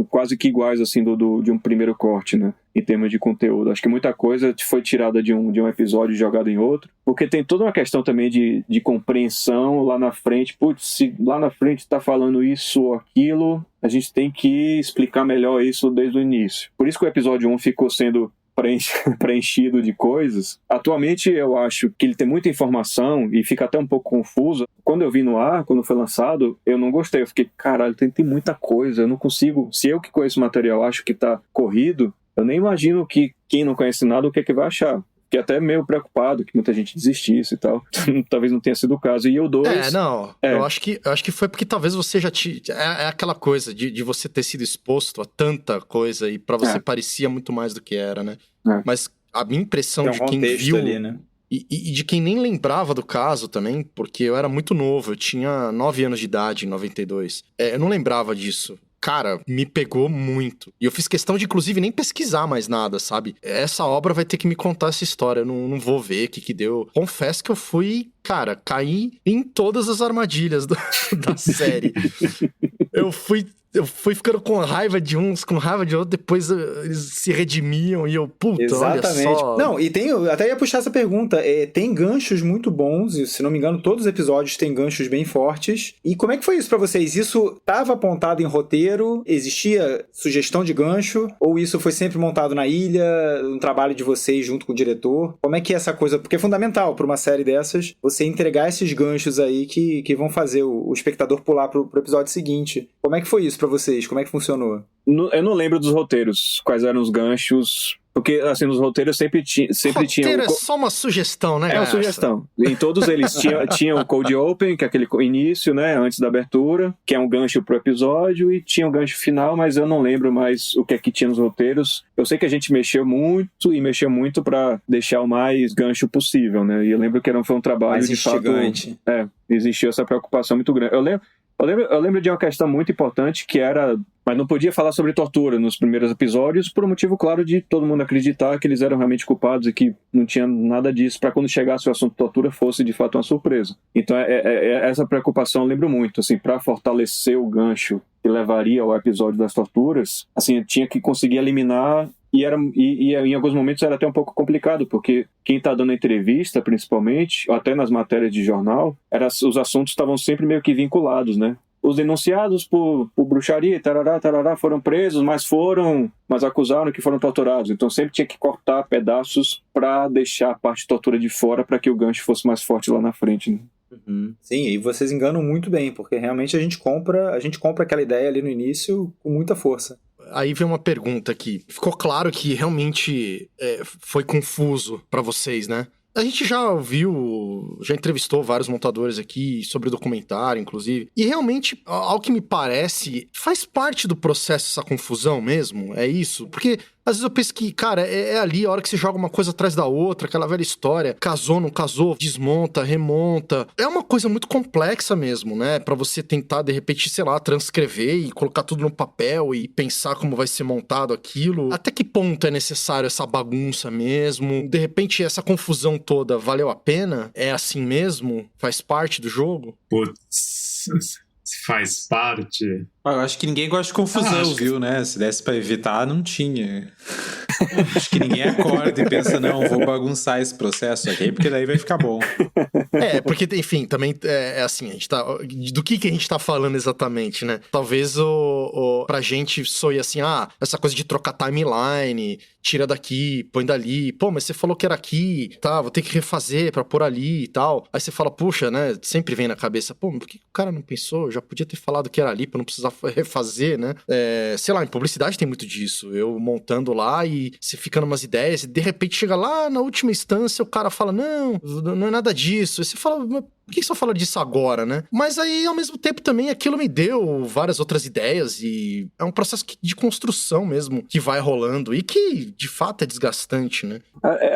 quase que iguais, assim, de um primeiro corte, né? Em termos de conteúdo. Acho que muita coisa foi tirada de um episódio e jogada em outro, porque tem toda uma questão também de compreensão lá na frente. Putz, se lá na frente tá falando isso ou aquilo, a gente tem que explicar melhor isso desde o início. Por isso que o episódio 1 ficou sendo preenchido de coisas. Atualmente eu acho que ele tem muita informação e fica até um pouco confuso. Quando eu vi no ar, quando foi lançado, eu não gostei. Eu fiquei, caralho, tem muita coisa, eu não consigo. Se eu que conheço o material acho que tá corrido, eu nem imagino que quem não conhece nada o que é que vai achar. Fiquei até meio preocupado que muita gente desistisse e tal. Talvez não tenha sido o caso. E o 2... Eu acho que foi porque talvez você já é aquela coisa de você ter sido exposto a tanta coisa e pra você parecia muito mais do que era, né? Mas a minha impressão de quem viu... ali, né? E de quem nem lembrava do caso também, porque eu era muito novo, eu tinha 9 anos de idade em 92. Eu não lembrava disso. Cara, me pegou muito. E eu fiz questão de, inclusive, nem pesquisar mais nada, sabe? Essa obra vai ter que me contar essa história. Eu não vou ver o que deu. Confesso que eu fui, cara, caí em todas as armadilhas da série. Eu fui ficando com raiva de uns, com raiva de outros, depois eles se redimiam e eu, puta, exatamente. Olha só. Não, e até ia puxar essa pergunta, tem ganchos muito bons, e se não me engano todos os episódios têm ganchos bem fortes, e como é que foi isso pra vocês? Isso estava apontado em roteiro? Existia sugestão de gancho? Ou isso foi sempre montado na ilha, um trabalho de vocês junto com o diretor? Como é que é essa coisa? Porque é fundamental pra uma série dessas, você entregar esses ganchos aí que vão fazer o espectador pular pro episódio seguinte. Como é que foi isso pra vocês? Como é que funcionou? Eu não lembro dos roteiros, quais eram os ganchos, porque assim, nos roteiros sempre tinha... Roteiro é só uma sugestão, né, É uma sugestão. Em todos eles tinha o Cold Open, que é aquele início, né, antes da abertura, que é um gancho pro episódio, e tinha um gancho final, mas eu não lembro mais o que é que tinha nos roteiros. Eu sei que a gente mexeu muito pra deixar o mais gancho possível, né, e eu lembro que foi um trabalho mais de instigante. fato... Existiu essa preocupação muito grande. Eu lembro de uma questão muito importante que era... Mas não podia falar sobre tortura nos primeiros episódios por um motivo claro de todo mundo acreditar que eles eram realmente culpados e que não tinha nada disso para quando chegasse o assunto tortura fosse de fato uma surpresa. Então essa preocupação eu lembro muito, assim, para fortalecer o gancho que levaria ao episódio das torturas, assim, eu tinha que conseguir eliminar. E em alguns momentos era até um pouco complicado, porque quem está dando a entrevista, principalmente, ou até nas matérias de jornal, os assuntos estavam sempre meio que vinculados, né? Os denunciados por bruxaria, tarará, foram presos, mas acusaram que foram torturados. Então sempre tinha que cortar pedaços para deixar a parte de tortura de fora para que o gancho fosse mais forte lá na frente, né? Uhum. Sim, e vocês enganam muito bem, porque realmente a gente compra aquela ideia ali no início com muita força. Aí vem uma pergunta aqui. Ficou claro que realmente foi confuso pra vocês, né? A gente já entrevistou vários montadores aqui sobre o documentário, inclusive. E realmente, ao que me parece, faz parte do processo essa confusão mesmo? É isso? Porque às vezes eu penso que, cara, é ali a hora que você joga uma coisa atrás da outra, aquela velha história. Casou, não casou, desmonta, remonta. É uma coisa muito complexa mesmo, né? Pra você tentar, de repente, sei lá, transcrever e colocar tudo no papel e pensar como vai ser montado aquilo. Até que ponto é necessário essa bagunça mesmo? De repente, essa confusão toda valeu a pena? É assim mesmo? Faz parte do jogo? Putz, faz parte. Eu acho que ninguém gosta de confusão, viu, né? Se desse pra evitar, não tinha. Acho que ninguém acorda e pensa, não, vou bagunçar esse processo aqui, porque daí vai ficar bom. Porque, enfim, também é assim, a gente tá... Do que a gente tá falando exatamente, né? Talvez pra gente soe assim, essa coisa de trocar timeline, tira daqui, põe dali, pô, mas você falou que era aqui, tá, vou ter que refazer pra pôr ali e tal. Aí você fala, puxa, né, sempre vem na cabeça, pô, mas por que o cara não pensou? Eu já podia ter falado que era ali pra não precisar refazer, né? Sei lá, em publicidade tem muito disso. Eu montando lá e você fica numas ideias e de repente chega lá na última instância, o cara fala, não é nada disso. Aí você fala, mas por que só fala disso agora, né? Mas aí, ao mesmo tempo, também aquilo me deu várias outras ideias e é um processo de construção mesmo que vai rolando e que, de fato, é desgastante, né?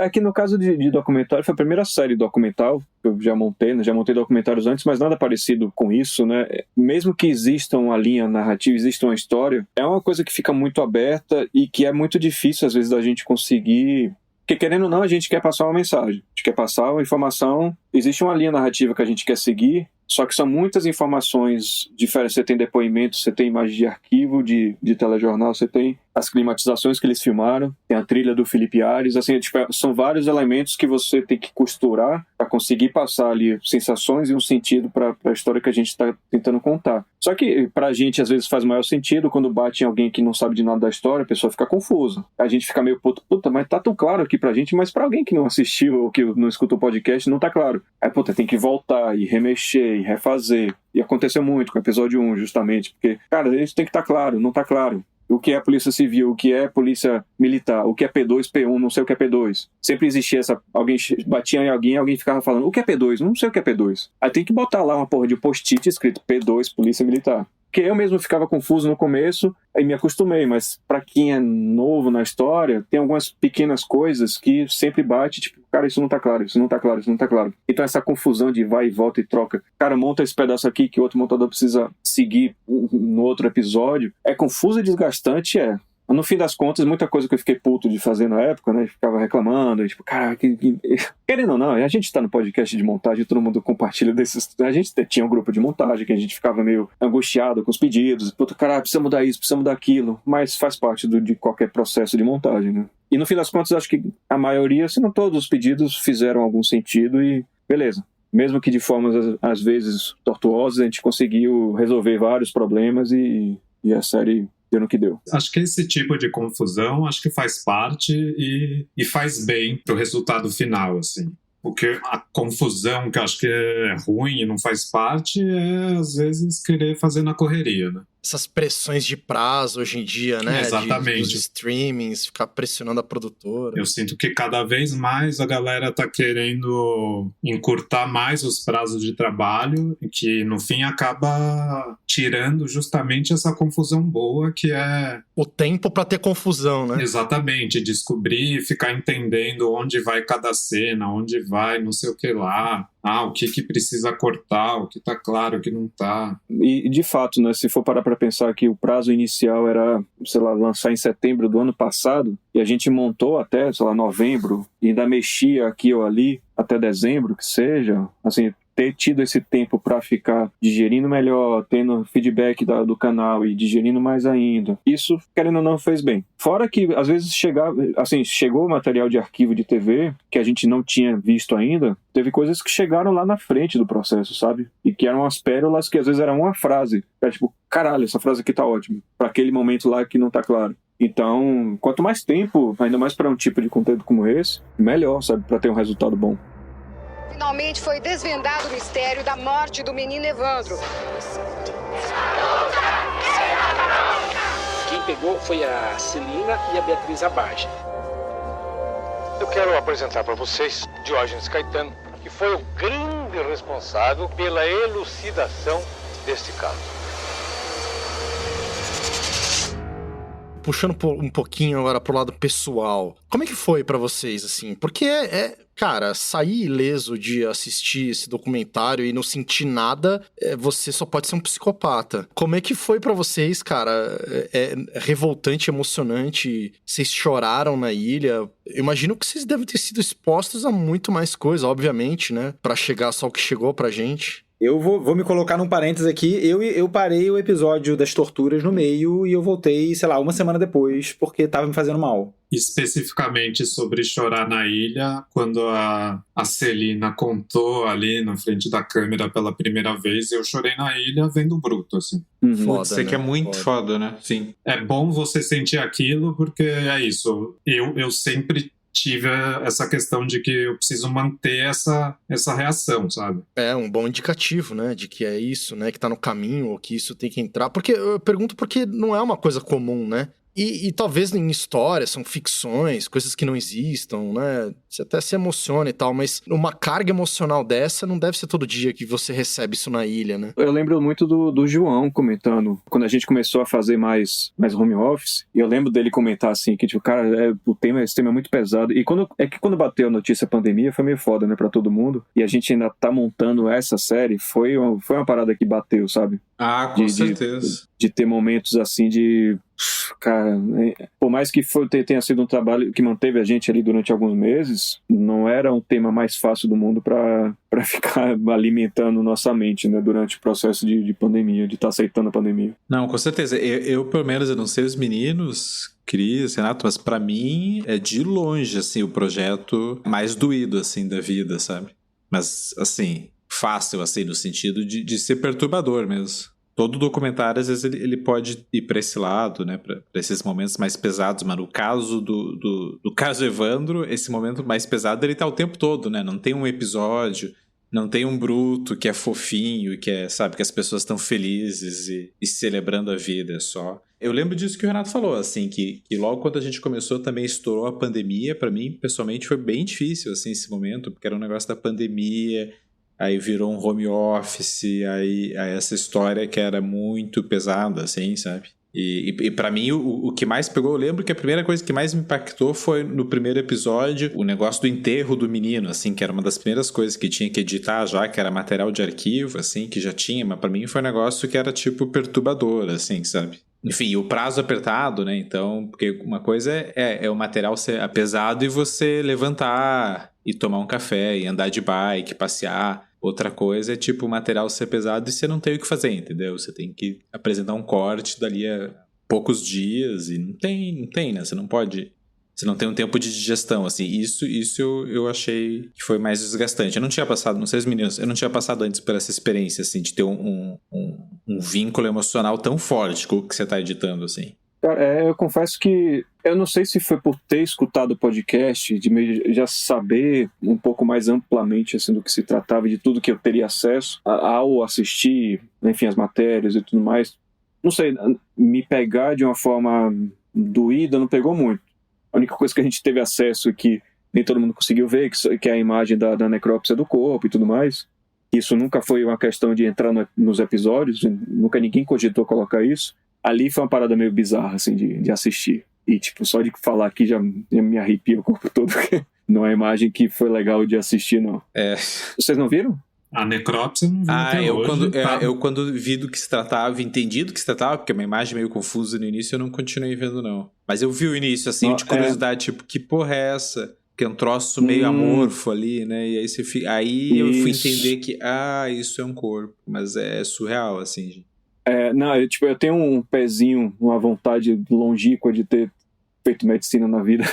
Aqui no caso de documentário, foi a primeira série documental que eu já montei, né? Já montei documentários antes, mas nada parecido com isso, né? Mesmo que exista uma linha narrativa, exista uma história, é uma coisa que fica muito aberta e que é muito difícil, às vezes, da gente conseguir... Porque, querendo ou não, a gente quer passar uma mensagem, a gente quer passar uma informação, existe uma linha narrativa que a gente quer seguir, só que são muitas informações diferentes. Você tem depoimentos, você tem imagem de arquivo, de telejornal, você tem as climatizações que eles filmaram, tem a trilha do Felipe Ares, assim, são vários elementos que você tem que costurar para conseguir passar ali sensações e um sentido para a história que a gente está tentando contar. Só que pra gente às vezes faz maior sentido quando bate em alguém que não sabe de nada da história, a pessoa fica confusa. A gente fica meio puta, mas tá tão claro aqui pra gente, mas pra alguém que não assistiu ou que não escutou o podcast não tá claro. Aí, tem que voltar e remexer e refazer. E aconteceu muito com o episódio 1, justamente, porque, cara, isso tem que estar claro, não tá claro. O que é polícia civil, o que é polícia militar, o que é P2, P1, não sei o que é P2. Sempre existia alguém batia em alguém ficava falando, o que é P2? Não sei o que é P2. Aí tem que botar lá uma porra de post-it escrito P2, polícia militar. Porque eu mesmo ficava confuso no começo, aí me acostumei, mas pra quem é novo na história, tem algumas pequenas coisas que sempre bate, tipo, cara, isso não tá claro, isso não tá claro, isso não tá claro. Então essa confusão de vai e volta e troca, cara, monta esse pedaço aqui que o outro montador precisa seguir no outro episódio, é confuso e desgastante, No fim das contas, muita coisa que eu fiquei puto de fazer na época, né? Ficava reclamando, tipo, cara, querendo ou não, a gente tá no podcast de montagem, todo mundo compartilha desses... A gente tinha um grupo de montagem que a gente ficava meio angustiado com os pedidos. Puta, cara, precisa mudar isso, precisa mudar aquilo. Mas faz parte de qualquer processo de montagem, né? E no fim das contas, acho que a maioria, se não todos os pedidos, fizeram algum sentido e beleza. Mesmo que de formas, às vezes, tortuosas, a gente conseguiu resolver vários problemas e a série... no que deu. Acho que esse tipo de confusão acho que faz parte e faz bem pro resultado final, assim. Porque a confusão que eu acho que é ruim e não faz parte é, às vezes, querer fazer na correria, né? Essas pressões de prazo hoje em dia, né? Exatamente. Dos streamings, ficar pressionando a produtora. Eu sinto que cada vez mais a galera tá querendo encurtar mais os prazos de trabalho, que no fim acaba tirando justamente essa confusão boa que é... O tempo pra ter confusão, né? Exatamente, descobrir, ficar entendendo onde vai cada cena, onde vai não sei o que lá, o que precisa cortar, o que tá claro, o que não tá. E de fato, né, se for parar pra pensar que o prazo inicial era, sei lá, lançar em setembro do ano passado, e a gente montou até, sei lá, novembro, e ainda mexia aqui ou ali, até dezembro, que seja, assim... ter tido esse tempo para ficar digerindo melhor, tendo feedback do canal e digerindo mais ainda. Isso, querendo ou não, fez bem. Fora que, às vezes, chegou material de arquivo de TV que a gente não tinha visto ainda, teve coisas que chegaram lá na frente do processo, sabe? E que eram as pérolas que, às vezes, eram uma frase. Era tipo, caralho, essa frase aqui tá ótima. Para aquele momento lá que não tá claro. Então, quanto mais tempo, ainda mais para um tipo de conteúdo como esse, melhor, sabe? Para ter um resultado bom. Finalmente foi desvendado o mistério da morte do menino Evandro. Quem pegou foi a Celina e a Beatriz Abage. Eu quero apresentar para vocês Diógenes Caetano, que foi o grande responsável pela elucidação deste caso. Puxando um pouquinho agora pro lado pessoal, como é que foi pra vocês, assim? Porque cara, sair ileso de assistir esse documentário e não sentir nada, você só pode ser um psicopata. Como é que foi pra vocês, cara? É revoltante, emocionante? Vocês choraram na ilha? Eu imagino que vocês devem ter sido expostos a muito mais coisa, obviamente, né? Pra chegar só o que chegou pra gente. Eu vou me colocar num parênteses aqui. Eu parei o episódio das torturas no meio e eu voltei, sei lá, uma semana depois, porque tava me fazendo mal. Especificamente sobre chorar na ilha, quando a Celina contou ali na frente da câmera pela primeira vez, eu chorei na ilha vendo Bruto, assim. Foda, você, né? Que é muito foda, né? Sim. É bom você sentir aquilo, porque é isso. Eu sempre tive essa questão de que eu preciso manter essa reação, sabe? É um bom indicativo, né, de que é isso, né, que tá no caminho, ou que isso tem que entrar. Porque eu pergunto porque não é uma coisa comum, né? E talvez em histórias, são ficções, coisas que não existam, né? Você até se emociona e tal, mas uma carga emocional dessa não deve ser todo dia que você recebe isso na ilha, né? Eu lembro muito do João comentando, quando a gente começou a fazer mais home office, e eu lembro dele comentar assim, que tipo, cara, esse tema é muito pesado. E quando bateu a notícia pandemia, foi meio foda, né, pra todo mundo. E a gente ainda tá montando essa série, foi uma parada que bateu, sabe? Ah, com certeza. De ter momentos assim de... Cara, por mais que tenha sido um trabalho que manteve a gente ali durante alguns meses, não era um tema mais fácil do mundo pra ficar alimentando nossa mente, né, durante o processo de pandemia, de estar aceitando a pandemia. Não, com certeza. Eu, pelo menos, eu não sei os meninos, Cris, Renato, mas pra mim é de longe, assim, o projeto mais doído, assim, da vida, sabe? Mas, assim, fácil, assim, no sentido de ser perturbador mesmo. Todo documentário, às vezes, ele pode ir pra esse lado, né? Pra esses momentos mais pesados. Mas no caso do caso Evandro, esse momento mais pesado, ele tá o tempo todo, né? Não tem um episódio, não tem um Bruto que é fofinho, que é, sabe, que as pessoas estão felizes e celebrando a vida só. Eu lembro disso que o Renato falou, assim, que logo quando a gente começou também estourou a pandemia. Pra mim, pessoalmente, foi bem difícil, assim, esse momento, porque era um negócio da pandemia... Aí virou um home office, aí essa história que era muito pesada, assim, sabe? E pra mim, o que mais pegou, eu lembro que a primeira coisa que mais me impactou foi no primeiro episódio, o negócio do enterro do menino, assim, que era uma das primeiras coisas que tinha que editar já, que era material de arquivo, assim, que já tinha, mas pra mim foi um negócio que era, tipo, perturbador, assim, sabe? Enfim, o prazo apertado, né? Então, porque uma coisa é o material ser pesado e você levantar e tomar um café e andar de bike, passear. Outra coisa é tipo o material ser pesado e você não tem o que fazer, entendeu? Você tem que apresentar um corte dali a poucos dias e não tem, né? Você não pode... Você não tem um tempo de digestão, assim. Isso eu achei que foi mais desgastante. Eu não tinha passado, não sei os meninos, eu não tinha passado antes por essa experiência, assim, de ter um vínculo emocional tão forte com o que você tá editando, assim. Cara, eu confesso que eu não sei se foi por ter escutado o podcast, de já saber um pouco mais amplamente assim, do que se tratava, de tudo que eu teria acesso ao assistir, enfim, as matérias e tudo mais. Não sei, me pegar de uma forma doída não pegou muito. A única coisa que a gente teve acesso e que nem todo mundo conseguiu ver, que é a imagem da necrópsia do corpo e tudo mais. Isso nunca foi uma questão de entrar nos episódios, nunca ninguém cogitou colocar isso. Ali foi uma parada meio bizarra, assim, de assistir. E, tipo, só de falar aqui já me arrepia o corpo todo. Não é uma imagem que foi legal de assistir, não. Vocês não viram? A necrópsia não vi até hoje. Eu quando vi do que se tratava, entendi do que se tratava, porque é uma imagem meio confusa no início, eu não continuei vendo, não. Mas eu vi o início, assim, de curiosidade, tipo, que porra é essa? Que é um troço meio amorfo ali, né? E aí você fica... Aí eu fui entender que, isso é um corpo. Mas é surreal, assim, gente. Eu tenho um pezinho, uma vontade longínqua de ter feito medicina na vida.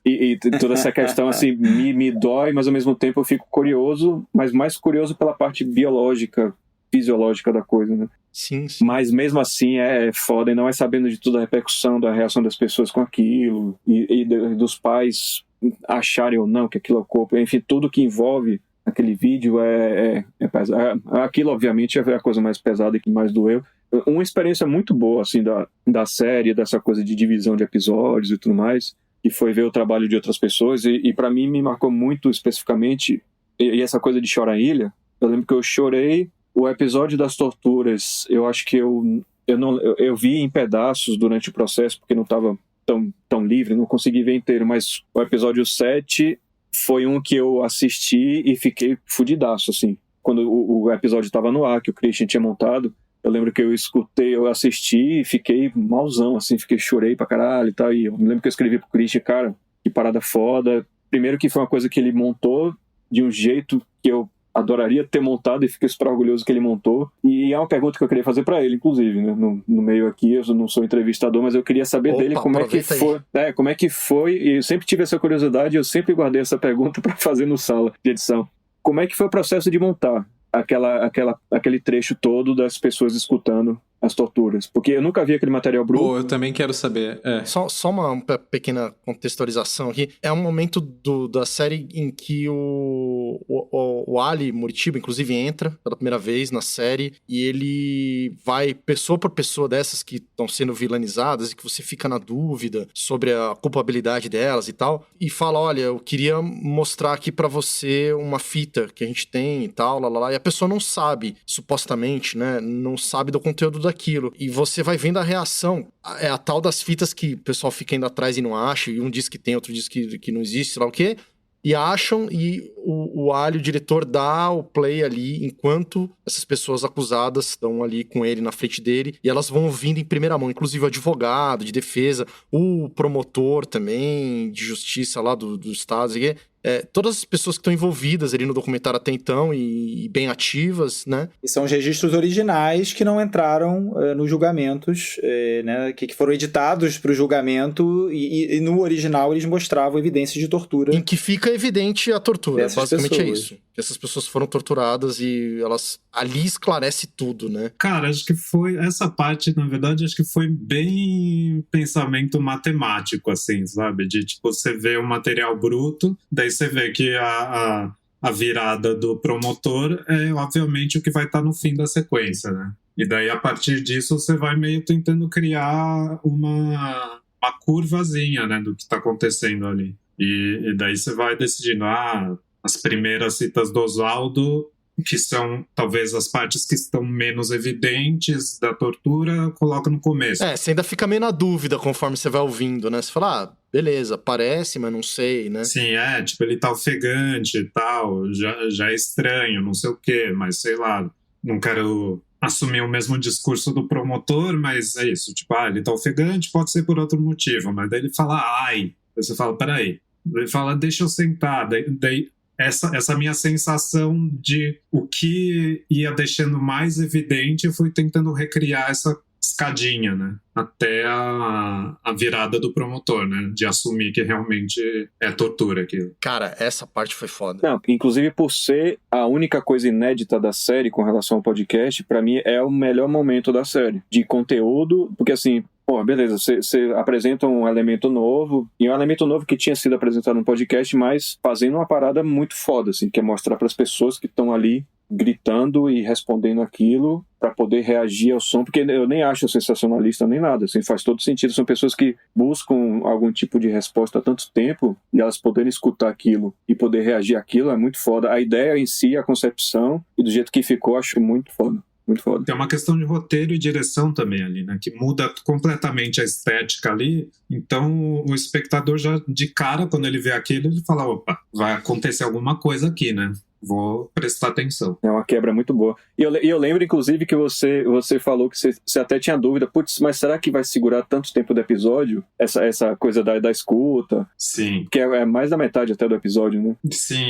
E toda essa questão, assim, me dói, mas ao mesmo tempo eu fico curioso, mas mais curioso pela parte biológica, fisiológica da coisa, né? Sim, sim. Mas mesmo assim é foda, e não é sabendo de toda a repercussão da reação das pessoas com aquilo, e dos pais acharem ou não que aquilo é o corpo, enfim, tudo que envolve aquele vídeo é pesado. Aquilo, obviamente, é a coisa mais pesada e que mais doeu. Uma experiência muito boa, assim, da série, dessa coisa de divisão de episódios e tudo mais, e foi ver o trabalho de outras pessoas, e para mim me marcou muito especificamente, e essa coisa de chorar em ilha. Eu lembro que eu chorei o episódio das torturas. Eu acho que eu vi em pedaços durante o processo, porque não estava tão livre, não consegui ver inteiro, mas o episódio 7 foi um que eu assisti e fiquei fudidaço, assim. Quando o episódio estava no ar, que o Christian tinha montado, eu lembro que eu escutei, eu assisti e fiquei malzão, assim, chorei pra caralho e tal, e eu me lembro que eu escrevi pro Christian, cara, que parada foda. Primeiro que foi uma coisa que ele montou de um jeito que eu adoraria ter montado e fico super orgulhoso que ele montou. E é uma pergunta que eu queria fazer para ele, inclusive, né? No meio aqui, eu não sou entrevistador, mas eu queria saber dele como é que foi. Como é que foi, e eu sempre tive essa curiosidade, eu sempre guardei essa pergunta para fazer no sala de edição. Como é que foi o processo de montar aquele trecho todo das pessoas escutando as torturas? Porque eu nunca vi aquele material bruto. Eu também quero saber. Só uma pequena contextualização aqui. É um momento da série em que o Ali Muritiba, inclusive, entra pela primeira vez na série e ele vai, pessoa por pessoa dessas que estão sendo vilanizadas e que você fica na dúvida sobre a culpabilidade delas e tal, e fala, olha, eu queria mostrar aqui pra você uma fita que a gente tem e tal, e a pessoa não sabe, supostamente, né, não sabe do conteúdo daquilo, e você vai vendo a reação. É a tal das fitas que o pessoal fica indo atrás e não acha, e um diz que tem, outro diz que não existe, sei lá o quê, e acham, e o Ali, o diretor, dá o play ali enquanto essas pessoas acusadas estão ali com ele na frente dele, e elas vão ouvindo em primeira mão, inclusive o advogado de defesa, o promotor também de justiça lá do estado, todas as pessoas que estão envolvidas ali no documentário até então e bem ativas, né? E são os registros originais que não entraram nos julgamentos, né? Que foram editados para o julgamento e no original eles mostravam evidências de tortura. Em que fica evidente a tortura, basicamente pessoas. É isso. Que essas pessoas foram torturadas e elas ali esclarece tudo, né? Cara, acho que foi essa parte, na verdade, acho que foi bem pensamento matemático, assim, sabe? De, tipo, você vê o material bruto, daí você vê que a virada do promotor é, obviamente, o que vai estar no fim da sequência, né? E daí, a partir disso, você vai meio tentando criar uma curvazinha, né, do que está acontecendo ali. E daí você vai decidindo, as primeiras citas do Oswaldo, que são talvez as partes que estão menos evidentes da tortura, coloca no começo. Você ainda fica meio na dúvida conforme você vai ouvindo, né? Você fala, beleza, parece, mas não sei, né? Sim, tipo, ele tá ofegante e tal, já é estranho, não sei o quê, mas sei lá, não quero assumir o mesmo discurso do promotor, mas é isso, tipo, ele tá ofegante, pode ser por outro motivo, mas daí ele fala, ai, aí você fala, peraí, ele fala, deixa eu sentar, daí essa minha sensação de o que ia deixando mais evidente, eu fui tentando recriar essa escadinha, né? Até a virada do promotor, né? De assumir que realmente é tortura aquilo. Cara, essa parte foi foda. Não, inclusive por ser a única coisa inédita da série com relação ao podcast, pra mim é o melhor momento da série. De conteúdo, porque assim, beleza, você apresenta um elemento novo, e um elemento novo que tinha sido apresentado no podcast, mas fazendo uma parada muito foda, assim, que é mostrar pras pessoas que estão ali gritando e respondendo aquilo para poder reagir ao som, porque eu nem acho sensacionalista nem nada, assim, faz todo sentido, são pessoas que buscam algum tipo de resposta há tanto tempo, e elas poderem escutar aquilo e poder reagir àquilo é muito foda. A ideia em si, a concepção, e do jeito que ficou, acho muito foda. Muito foda. Tem uma questão de roteiro e direção também ali, né? Que muda completamente a estética ali. Então, o espectador já, de cara, quando ele vê aquilo, ele fala, opa, vai acontecer alguma coisa aqui, né? Vou prestar atenção. É uma quebra muito boa. E eu lembro, inclusive, que você falou que você até tinha dúvida, putz, mas será que vai segurar tanto tempo do episódio? Essa coisa da escuta? Sim. Que é mais da metade até do episódio, né? Sim,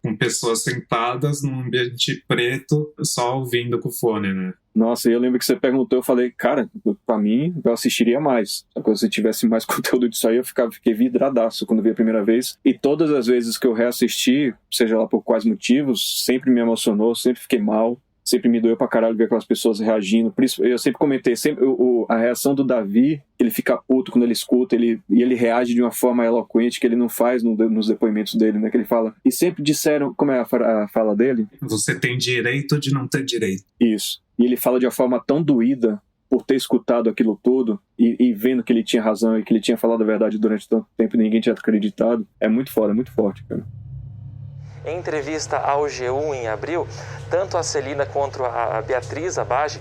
com pessoas sentadas num ambiente preto, só ouvindo com o fone, né? Nossa, eu lembro que você perguntou, eu falei, cara, pra mim, eu assistiria mais. Só que se tivesse mais conteúdo disso aí, fiquei vidradaço quando vi a primeira vez. E todas as vezes que eu reassisti, seja lá por quais motivos, sempre me emocionou, sempre fiquei mal. Sempre me doeu pra caralho ver aquelas pessoas reagindo. Por isso, eu sempre comentei, a reação do Davi, ele fica puto quando ele escuta, e ele reage de uma forma eloquente que ele não faz nos depoimentos dele, né? Que ele fala, e sempre disseram, como é a fala dele? Você tem direito de não ter direito. Isso. E ele fala de uma forma tão doída por ter escutado aquilo tudo e vendo que ele tinha razão e que ele tinha falado a verdade durante tanto tempo e ninguém tinha acreditado. É muito foda, é muito forte, cara. Em entrevista ao G1 em abril, tanto a Celina quanto a Beatriz Abage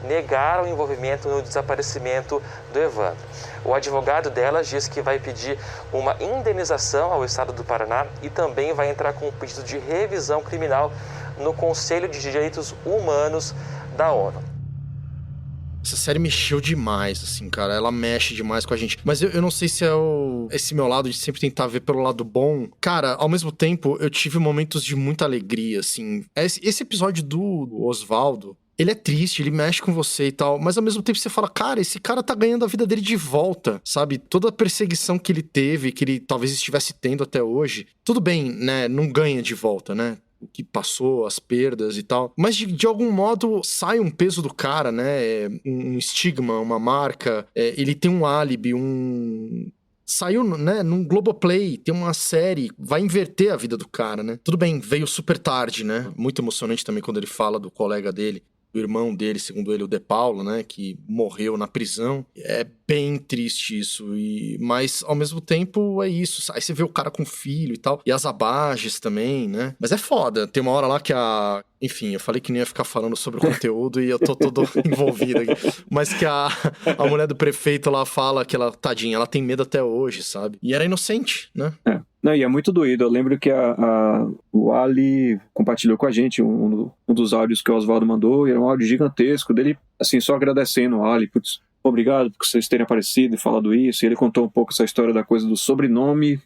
negaram o envolvimento no desaparecimento do Evandro. O advogado delas diz que vai pedir uma indenização ao Estado do Paraná e também vai entrar com um pedido de revisão criminal no Conselho de Direitos Humanos da ONU. Essa série mexeu demais, assim, cara. Ela mexe demais com a gente. Mas eu não sei se é esse meu lado de sempre tentar ver pelo lado bom. Cara, ao mesmo tempo, eu tive momentos de muita alegria, assim. Esse episódio do Osvaldo, ele é triste, ele mexe com você e tal, mas ao mesmo tempo você fala, cara, esse cara tá ganhando a vida dele de volta, sabe? Toda a perseguição que ele teve, que ele talvez estivesse tendo até hoje, tudo bem, né? Não ganha de volta, né? O que passou, as perdas e tal. Mas de algum modo sai um peso do cara, né? Um estigma, uma marca. Ele tem um álibi, saiu, né, num Globoplay, tem uma série, vai inverter a vida do cara, né? Tudo bem, veio super tarde, né? Muito emocionante também quando ele fala do colega dele, do irmão dele, segundo ele, o De Paulo, né? Que morreu na prisão. É bem triste isso, mas ao mesmo tempo é isso. Aí você vê o cara com filho e tal, e as abages também, né? Mas é foda. Tem uma hora lá que Enfim, eu falei que não ia ficar falando sobre o conteúdo e eu tô todo envolvido aqui. Mas que a mulher do prefeito lá fala que ela, tadinha, ela tem medo até hoje, sabe? E era inocente, né? Não, e é muito doído. Eu lembro que o Ali compartilhou com a gente um dos áudios que o Osvaldo mandou, e era um áudio gigantesco dele, assim, só agradecendo o Ali. Putz, obrigado por vocês terem aparecido e falado isso. E ele contou um pouco essa história da coisa do sobrenome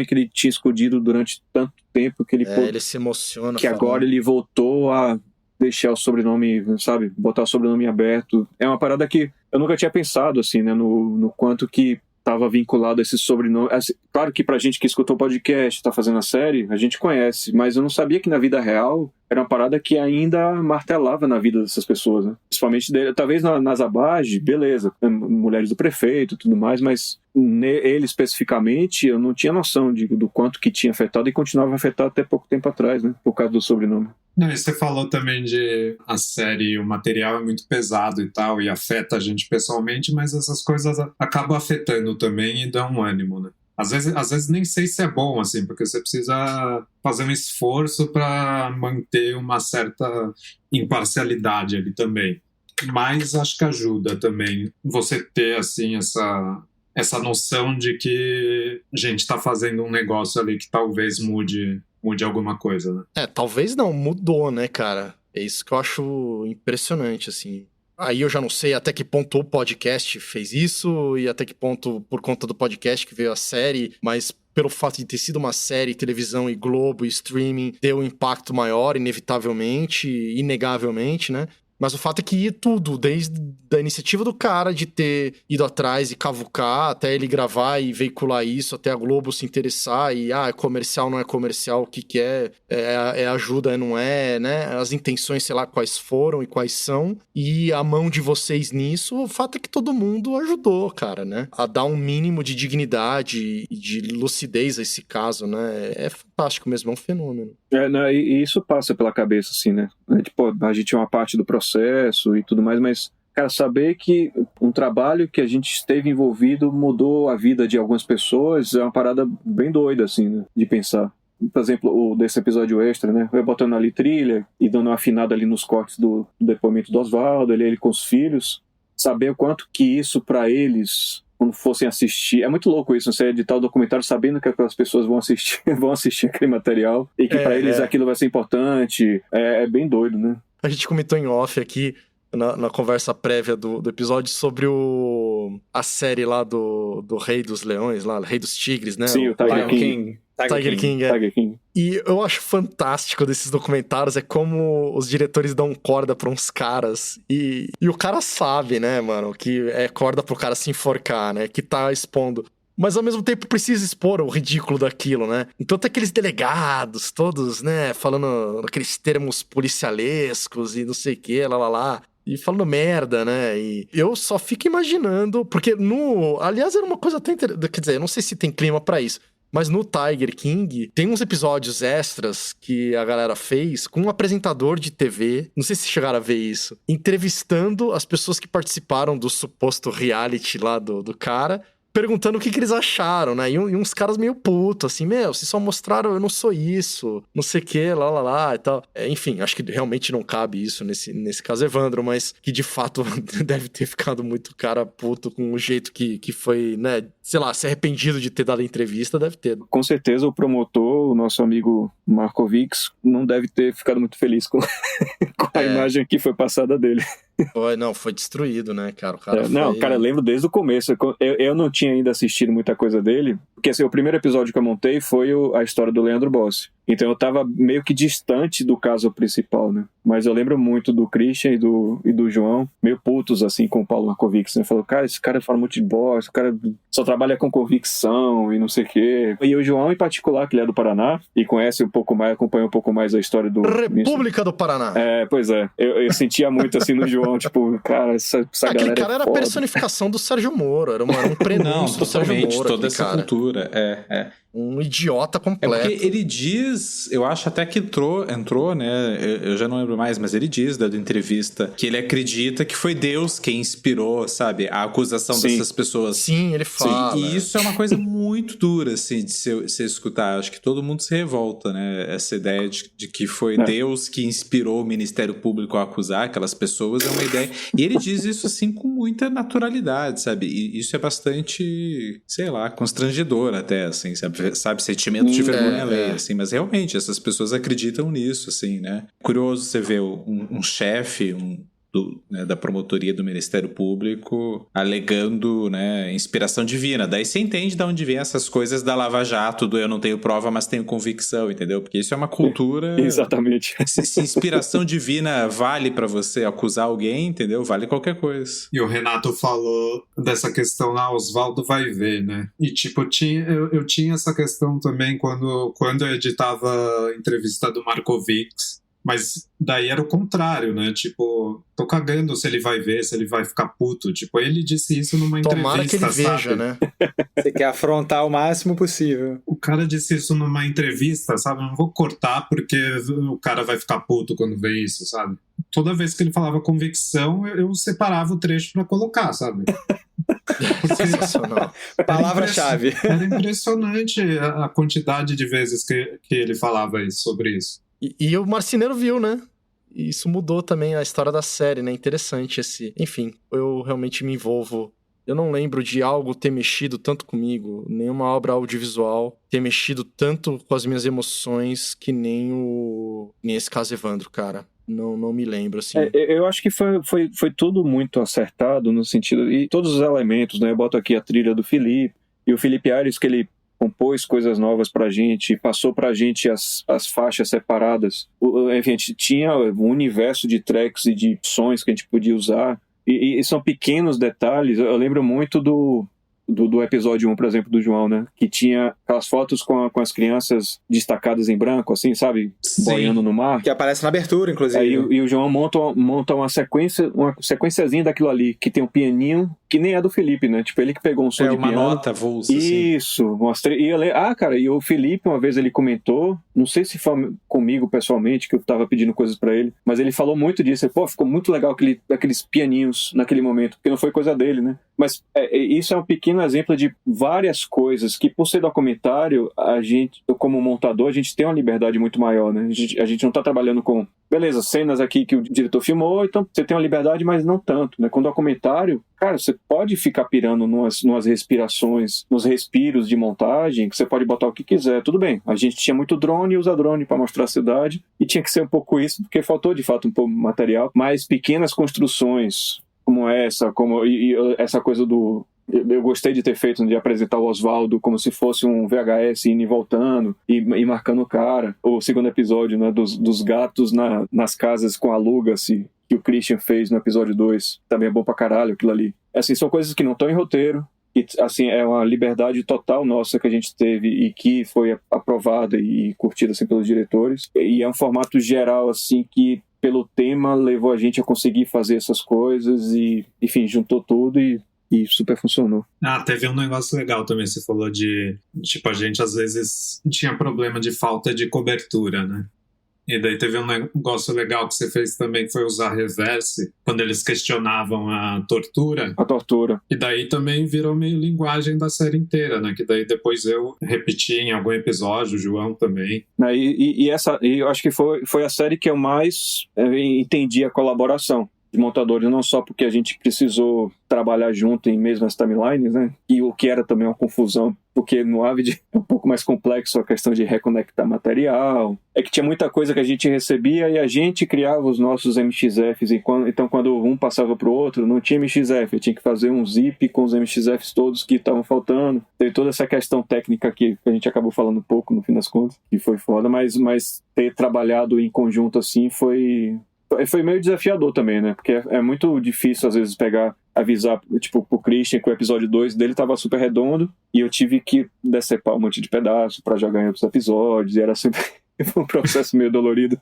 que ele tinha escondido durante tanto tempo que ele se emociona. Que falando. Agora ele voltou a deixar o sobrenome, sabe, botar o sobrenome aberto. É uma parada que eu nunca tinha pensado, assim, né, no quanto que estava vinculado a esse sobrenome. Claro que pra gente que escutou o podcast, tá fazendo a série, a gente conhece, mas eu não sabia que na vida real era uma parada que ainda martelava na vida dessas pessoas, né? Principalmente talvez nas Abage, beleza, mulheres do prefeito e tudo mais, mas ele especificamente eu não tinha noção do quanto que tinha afetado e continuava afetado até pouco tempo atrás, né? Por causa do sobrenome. Não, e você falou também de a série, o material é muito pesado e tal, e afeta a gente pessoalmente, mas essas coisas acabam afetando também e dão um ânimo, né? Às vezes nem sei se é bom, assim, porque você precisa fazer um esforço para manter uma certa imparcialidade ali também. Mas acho que ajuda também você ter, assim, essa noção de que a gente está fazendo um negócio ali que talvez mude alguma coisa, né? Talvez não, mudou, né, cara? É isso que eu acho impressionante, assim. Aí eu já não sei até que ponto o podcast fez isso e até que ponto, por conta do podcast que veio a série, mas pelo fato de ter sido uma série, televisão e Globo e streaming, deu um impacto maior, inevitavelmente, inegavelmente, né? Mas o fato é que tudo, desde a iniciativa do cara de ter ido atrás e cavucar, até ele gravar e veicular isso, até a Globo se interessar e, é comercial, não é comercial, o que é ajuda, não é, né? As intenções, sei lá, quais foram e quais são. E a mão de vocês nisso, o fato é que todo mundo ajudou, cara, né? A dar um mínimo de dignidade e de lucidez a esse caso, né? É fantástico mesmo, é um fenômeno. E isso passa pela cabeça, assim, né? Tipo, a gente é uma parte do processo e tudo mais, mas, cara, saber que um trabalho que a gente esteve envolvido mudou a vida de algumas pessoas é uma parada bem doida, assim, né? De pensar. Por exemplo, desse episódio extra, né? Eu botando ali trilha e dando uma afinada ali nos cortes do depoimento do Osvaldo, ele com os filhos. Saber o quanto que isso pra eles, quando fossem assistir... É muito louco isso, você editar o documentário sabendo que aquelas pessoas vão assistir aquele material e que pra eles aquilo vai ser importante. É bem doido, né? A gente comentou em off aqui, na conversa prévia do episódio, sobre a série lá do Rei dos Leões, lá, Rei dos Tigres, né? Sim, o Tiger King. Tiger King. E eu acho fantástico desses documentários é como os diretores dão corda pra uns caras e o cara sabe, né, mano, que é corda pro cara se enforcar, né, que tá expondo. Mas ao mesmo tempo precisa expor o ridículo daquilo, né? Então tem aqueles delegados todos, né, falando aqueles termos policialescos e não sei o que, lá. E falando merda, né? E eu só fico imaginando, porque aliás, era uma coisa até interessante, quer dizer, eu não sei se tem clima pra isso, mas no Tiger King tem uns episódios extras que a galera fez com um apresentador de TV, não sei se chegaram a ver isso, entrevistando as pessoas que participaram do suposto reality lá do cara, perguntando o que eles acharam, né? E uns caras meio putos, assim, vocês só mostraram, eu não sou isso, não sei o que, lá e tal. Enfim, acho que realmente não cabe isso nesse caso Evandro, mas que de fato deve ter ficado muito cara puto com o jeito que foi, né, sei lá, se arrependido de ter dado a entrevista, deve ter. Com certeza o promotor, o nosso amigo Markovics, não deve ter ficado muito feliz com a imagem que foi passada dele. Foi destruído, né, cara? O cara Não, cara, eu lembro desde o começo. Eu não tinha ainda assistido muita coisa dele, porque assim, o primeiro episódio que eu montei foi a história do Leandro Bossi. Então eu tava meio que distante do caso principal, né? Mas eu lembro muito do Christian e do João, meio putos, assim, com o Paulo Markovics, né? Falou, cara, esse cara fala muito de bosta, o cara só trabalha com convicção e não sei o quê. E o João, em particular, que ele é do Paraná e conhece um pouco mais, acompanha um pouco mais a história do... República do Paraná. Pois é. Eu sentia muito, assim, no João, tipo, cara, essa galera aquele cara era foda. A personificação do Sérgio Moro, era um prenúncio do Sérgio Moro. Toda essa cara. cultura, Um idiota completo. É porque ele diz, eu acho até que entrou, né? Eu já não lembro mais, mas ele diz, dando entrevista, que ele acredita que foi Deus quem inspirou, sabe, a acusação dessas pessoas. Sim, ele fala. E isso é uma coisa muito dura, assim, de se escutar. Acho que todo mundo se revolta, né? Essa ideia de que foi Deus que inspirou o Ministério Público a acusar aquelas pessoas é uma ideia. E ele diz isso, assim, com muita naturalidade, sabe? E isso é bastante, sei lá, constrangedor até, assim, sabe, sentimento de vergonha alheia, assim, mas realmente essas pessoas acreditam nisso, assim, né? Curioso você ver um chefe, da promotoria do Ministério Público alegando, né, inspiração divina. Daí você entende de onde vem essas coisas da Lava Jato, do eu não tenho prova, mas tenho convicção, entendeu? Porque isso é uma cultura... Exatamente. Se inspiração divina vale pra você acusar alguém, entendeu? Vale qualquer coisa. E o Renato falou dessa questão lá, Oswaldo vai ver, né? E tipo, eu tinha essa questão também quando eu editava a entrevista do Markovics. Mas daí era o contrário, né? Tipo, tô cagando se ele vai ver, se ele vai ficar puto. Tipo, ele disse isso numa entrevista, Tomara que ele veja, sabe? né? Você quer afrontar o máximo possível. O cara disse isso numa entrevista, sabe? Eu não vou cortar porque o cara vai ficar puto quando vê isso, sabe? Toda vez que ele falava convicção, eu separava o trecho pra colocar, sabe? Sensacional. Palavra-chave. Era impressionante a quantidade de vezes que ele falava sobre isso. E o Marceneiro viu, né? E isso mudou também a história da série, né? Interessante esse... Enfim, eu realmente me envolvo. Eu não lembro de algo ter mexido tanto comigo, nenhuma obra audiovisual ter mexido tanto com as minhas emoções que nem esse caso Evandro, cara. Não me lembro, assim. Eu acho que foi tudo muito acertado no sentido... E todos os elementos, né? Eu boto aqui a trilha do Felipe. E o Felipe Aires, que ele compôs coisas novas pra gente, passou pra gente as faixas separadas. Enfim, a gente tinha um universo de tracks e de sons que a gente podia usar. E são pequenos detalhes. Eu lembro muito do episódio 1, por exemplo, do João, né? Que tinha aquelas fotos com as crianças destacadas em branco, assim, sabe? Sim. Boiando no mar. Que aparece na abertura, inclusive. E o João monta uma sequenciazinha daquilo ali, que tem um pianinho, que nem é do Felipe, né? Tipo, ele que pegou um som de uma piano. nota avulsa, Isso, mostrei. E o Felipe, uma vez ele comentou, não sei se foi comigo pessoalmente, que eu tava pedindo coisas pra ele, mas ele falou muito disso. Pô, ficou muito legal aqueles pianinhos naquele momento, porque não foi coisa dele, né? Mas isso é um pequeno exemplo de várias coisas que, por ser documentário, a gente, como montador, a gente tem uma liberdade muito maior, né? A gente não tá trabalhando com, beleza, cenas aqui que o diretor filmou, então você tem uma liberdade, mas não tanto, né? Com documentário, cara, você pode ficar pirando numas respirações, nos respiros de montagem, que você pode botar o que quiser, tudo bem. A gente tinha muito drone e usa drone para mostrar a cidade, e tinha que ser um pouco isso, porque faltou de fato um pouco de material, mas pequenas construções como essa, e essa coisa do... Eu gostei de ter feito, de apresentar o Oswaldo como se fosse um VHS indo e voltando e marcando o cara. O segundo episódio, né, dos gatos nas casas com aluga-se, que o Christian fez no episódio 2. Também é bom pra caralho aquilo ali. Assim, são coisas que não estão em roteiro. E, assim, é uma liberdade total nossa que a gente teve e que foi aprovada e curtida assim, pelos diretores. E é um formato geral, assim, que pelo tema levou a gente a conseguir fazer essas coisas e, enfim, juntou tudo e super funcionou. Teve um negócio legal também, você falou de, tipo, a gente às vezes tinha problema de falta de cobertura, né? E daí teve um negócio legal que você fez também, que foi usar reverse, quando eles questionavam a tortura. A tortura. E daí também virou meio linguagem da série inteira, né? Que daí depois eu repeti em algum episódio, o João também. E eu acho que foi a série que eu mais entendi a colaboração. de montadores, não só porque a gente precisou trabalhar junto em mesmas timelines, né? E o que era também uma confusão, porque no Avid é um pouco mais complexo a questão de reconectar material. É que tinha muita coisa que a gente recebia e a gente criava os nossos MXFs. Então, quando um passava para o outro, não tinha MXF. Eu tinha que fazer um zip com os MXFs todos que estavam faltando. Teve toda essa questão técnica aqui, que a gente acabou falando um pouco, no fim das contas, que foi foda. Mas ter trabalhado em conjunto assim foi meio desafiador também, né? Porque é muito difícil, às vezes, avisar, tipo, pro Christian que o episódio 2 dele tava super redondo e eu tive que decepar um monte de pedaço pra jogar em outros episódios e era sempre um processo meio dolorido.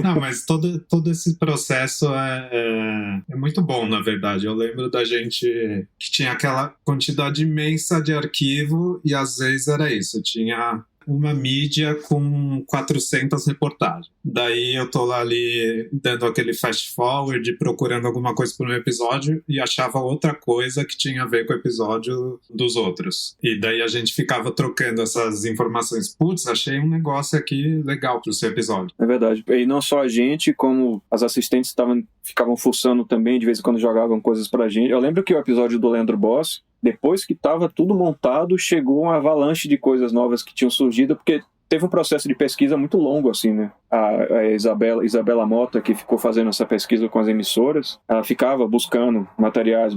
Não, mas todo esse processo é muito bom, na verdade. Eu lembro da gente que tinha aquela quantidade imensa de arquivo e às vezes era isso, tinha uma mídia com 400 reportagens. Daí eu tô lá ali dando aquele fast forward, procurando alguma coisa por um episódio e achava outra coisa que tinha a ver com o episódio dos outros. E daí a gente ficava trocando essas informações. Putz, achei um negócio aqui legal pro seu episódio. É verdade. E não só a gente, como as assistentes ficavam fuçando também, de vez em quando jogavam coisas pra gente. Eu lembro que o episódio do Leandro Boss, depois que estava tudo montado, chegou uma avalanche de coisas novas que tinham surgido, porque teve um processo de pesquisa muito longo, assim, né? A Isabela Mota, que ficou fazendo essa pesquisa com as emissoras, ela ficava buscando materiais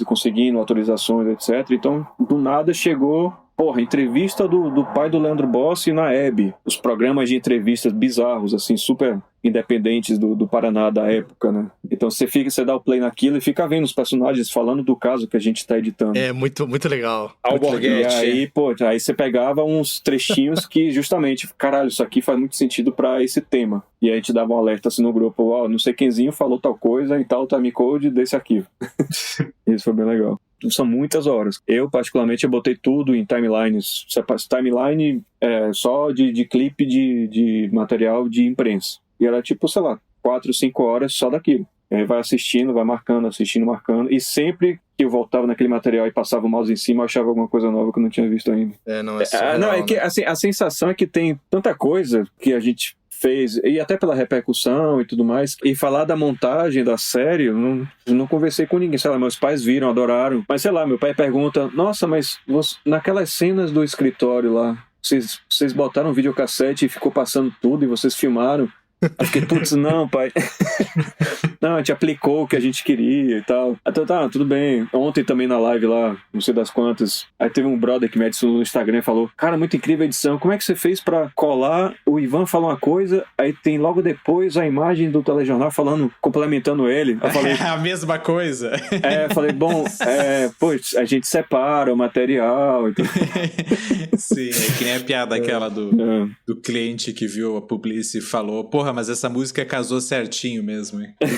e conseguindo autorizações, etc. Então, do nada chegou... entrevista do pai do Leandro Bossi na Hebe. Os programas de entrevistas bizarros, assim, super independentes do Paraná da época, né? Então você dá o play naquilo e fica vendo os personagens falando do caso que a gente tá editando. É muito, muito legal. E aí, aí você pegava uns trechinhos que justamente, caralho, isso aqui faz muito sentido pra esse tema. E aí a gente dava um alerta assim no grupo, não sei quemzinho falou tal coisa e tal timecode desse arquivo. Isso foi bem legal. São muitas horas. Eu, particularmente, botei tudo em timelines. Timeline só de clipe de material de imprensa. E era tipo, sei lá, 4, 5 horas só daquilo. E aí vai assistindo, vai marcando. E sempre que eu voltava naquele material e passava o mouse em cima, eu achava alguma coisa nova que eu não tinha visto ainda. Que assim, a sensação é que tem tanta coisa que a gente fez, e até pela repercussão e tudo mais, e falar da montagem da série, eu não conversei com ninguém, sei lá, meus pais viram, adoraram, mas sei lá, meu pai pergunta, nossa, mas naquelas cenas do escritório lá, vocês botaram um videocassete e ficou passando tudo e vocês filmaram? Eu fiquei, putz, não, pai. Não, a gente aplicou o que a gente queria e tal. Então tá, tudo bem. Ontem também na live lá, não sei das quantas, aí teve um brother que me adicionou no Instagram e falou, cara, muito incrível a edição, como é que você fez pra colar? O Ivan fala uma coisa, aí tem logo depois a imagem do telejornal complementando ele. Eu falei, é a mesma coisa. Eu falei, bom, a gente separa o material. Então... Sim, é que nem a piada aquela do cliente que viu a publicidade e falou, porra, mas essa música casou certinho mesmo, hein? Né?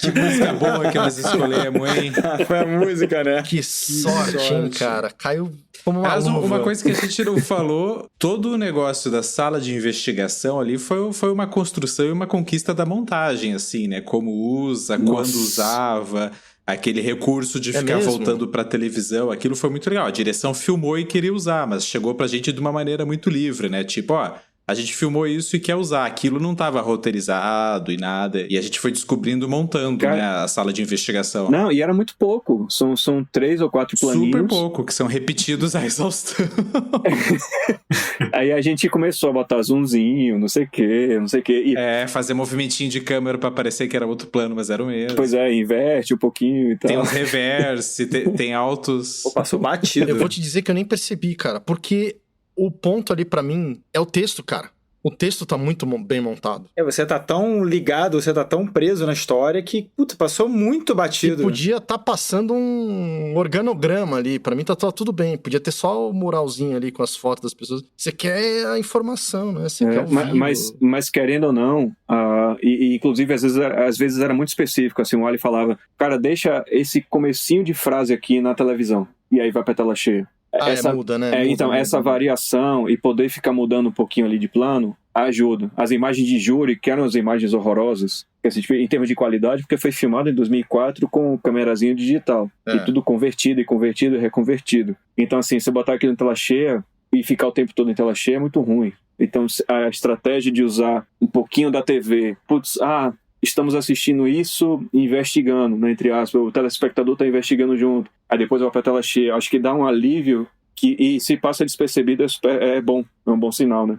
Que música boa que nós escolhemos, hein? Foi a música, né? Que sorte, hein, cara? Caiu como uma luva. Uma coisa que a gente não falou, todo o negócio da sala de investigação ali foi uma construção e uma conquista da montagem, assim, né? Como usa, quando usava... Aquele recurso de ficar voltando pra televisão, aquilo foi muito legal. A direção filmou e queria usar, mas chegou pra gente de uma maneira muito livre, né? Tipo, a gente filmou isso e quer usar. Aquilo não estava roteirizado e nada. E a gente foi descobrindo, montando, né, a sala de investigação. Não, e era muito pouco. São 3 ou 4 planinhos. Super pouco, que são repetidos a exaustão. Aí a gente começou a botar zoomzinho, não sei o quê. E... fazer movimentinho de câmera pra parecer que era outro plano, mas era o mesmo. Pois inverte um pouquinho e tal. Tem uns reverse, tem altos... Passou batido. Eu vou te dizer que eu nem percebi, cara, porque... O ponto ali pra mim é o texto, cara. O texto tá muito bem montado. Você tá tão ligado, você tá tão preso na história que, passou muito batido. E podia estar passando um organograma ali. Pra mim tá tudo bem. Podia ter só o muralzinho ali com as fotos das pessoas. Você quer a informação, né? Você quer o vivo. Mas querendo ou não, e inclusive às vezes era muito específico. Assim, o Ali falava, cara, deixa esse comecinho de frase aqui na televisão. E aí vai pra tela cheia. Muda, né? Muda. Essa variação e poder ficar mudando um pouquinho ali de plano ajuda. As imagens de júri, que eram as imagens horrorosas, em termos de qualidade, porque foi filmado em 2004 com câmerazinha digital. E tudo convertido e reconvertido. Então, assim, você botar aquilo em tela cheia, e ficar o tempo todo em tela cheia é muito ruim. Então a estratégia de usar um pouquinho da TV, estamos assistindo isso e investigando, né, entre aspas, o telespectador está investigando junto, aí depois vai para a tela cheia, acho que dá um alívio e se passa despercebido é bom, é um bom sinal, né?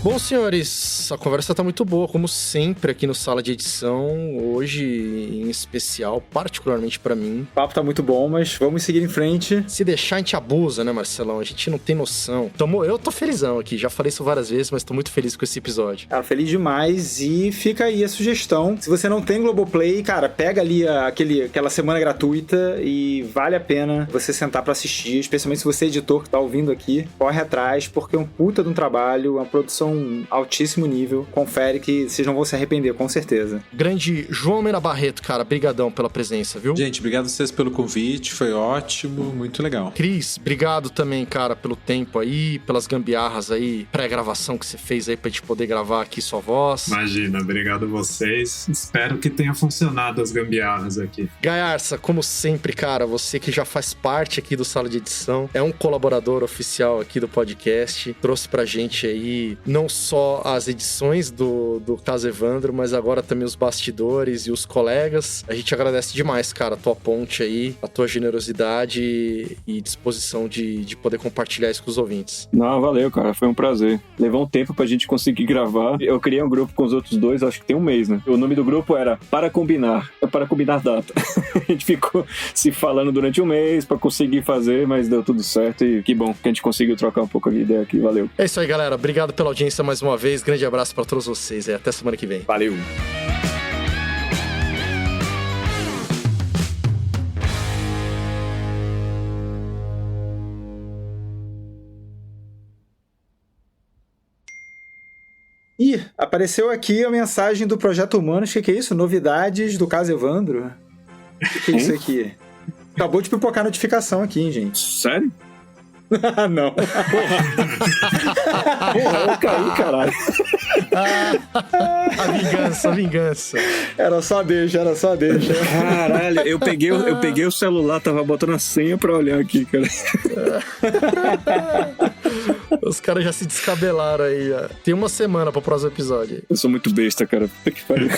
Bom, senhores, a conversa tá muito boa, como sempre aqui no Sala de Edição, hoje em especial, particularmente pra mim. O papo tá muito bom, mas vamos seguir em frente. Se deixar, a gente abusa, né, Marcelão? A gente não tem noção. Eu tô felizão aqui, já falei isso várias vezes, mas tô muito feliz com esse episódio. Cara, feliz demais, e fica aí a sugestão. Se você não tem Globoplay, cara, pega ali aquela semana gratuita e vale a pena você sentar pra assistir, especialmente se você é editor que tá ouvindo aqui, corre atrás, porque é um puta de um trabalho, uma produção altíssimo nível. Confere que vocês não vão se arrepender, com certeza. Grande João Mena Barreto, cara, brigadão pela presença, viu? Gente, obrigado a vocês pelo convite, foi ótimo, muito legal. Cris, obrigado também, cara, pelo tempo aí, pelas gambiarras aí, pré-gravação que você fez aí pra gente poder gravar aqui sua voz. Imagina, obrigado a vocês. Espero que tenha funcionado as gambiarras aqui. Gaiarsa, como sempre, cara, você que já faz parte aqui do Sala de Edição, é um colaborador oficial aqui do podcast, trouxe pra gente aí não só as edições do Caso Evandro, mas agora também os bastidores e os colegas. A gente agradece demais, cara, a tua ponte aí, a tua generosidade e disposição de poder compartilhar isso com os ouvintes. Não, valeu, cara, foi um prazer. Levou um tempo pra gente conseguir gravar. Eu criei um grupo com os outros dois, acho que tem um mês, né? O nome do grupo era Para Combinar Data. A gente ficou se falando durante um mês pra conseguir fazer, mas deu tudo certo e que bom que a gente conseguiu trocar um pouco de ideia aqui, valeu. É isso aí, galera, obrigado pela audiência mais uma vez, grande abraço pra todos vocês e até semana que vem. Valeu! Ih, apareceu aqui a mensagem do Projeto Humanos. O que é isso? Novidades do Caso Evandro? O que é isso aqui? Acabou de pipocar a notificação aqui, hein, gente? Sério? Não. Porra, eu caí, caralho. A vingança. Era só deixa. Caralho, eu peguei o celular, tava botando a senha pra olhar aqui, cara. Os caras já se descabelaram aí. Tem uma semana pro próximo episódio. Eu sou muito besta, cara. Puta que pariu.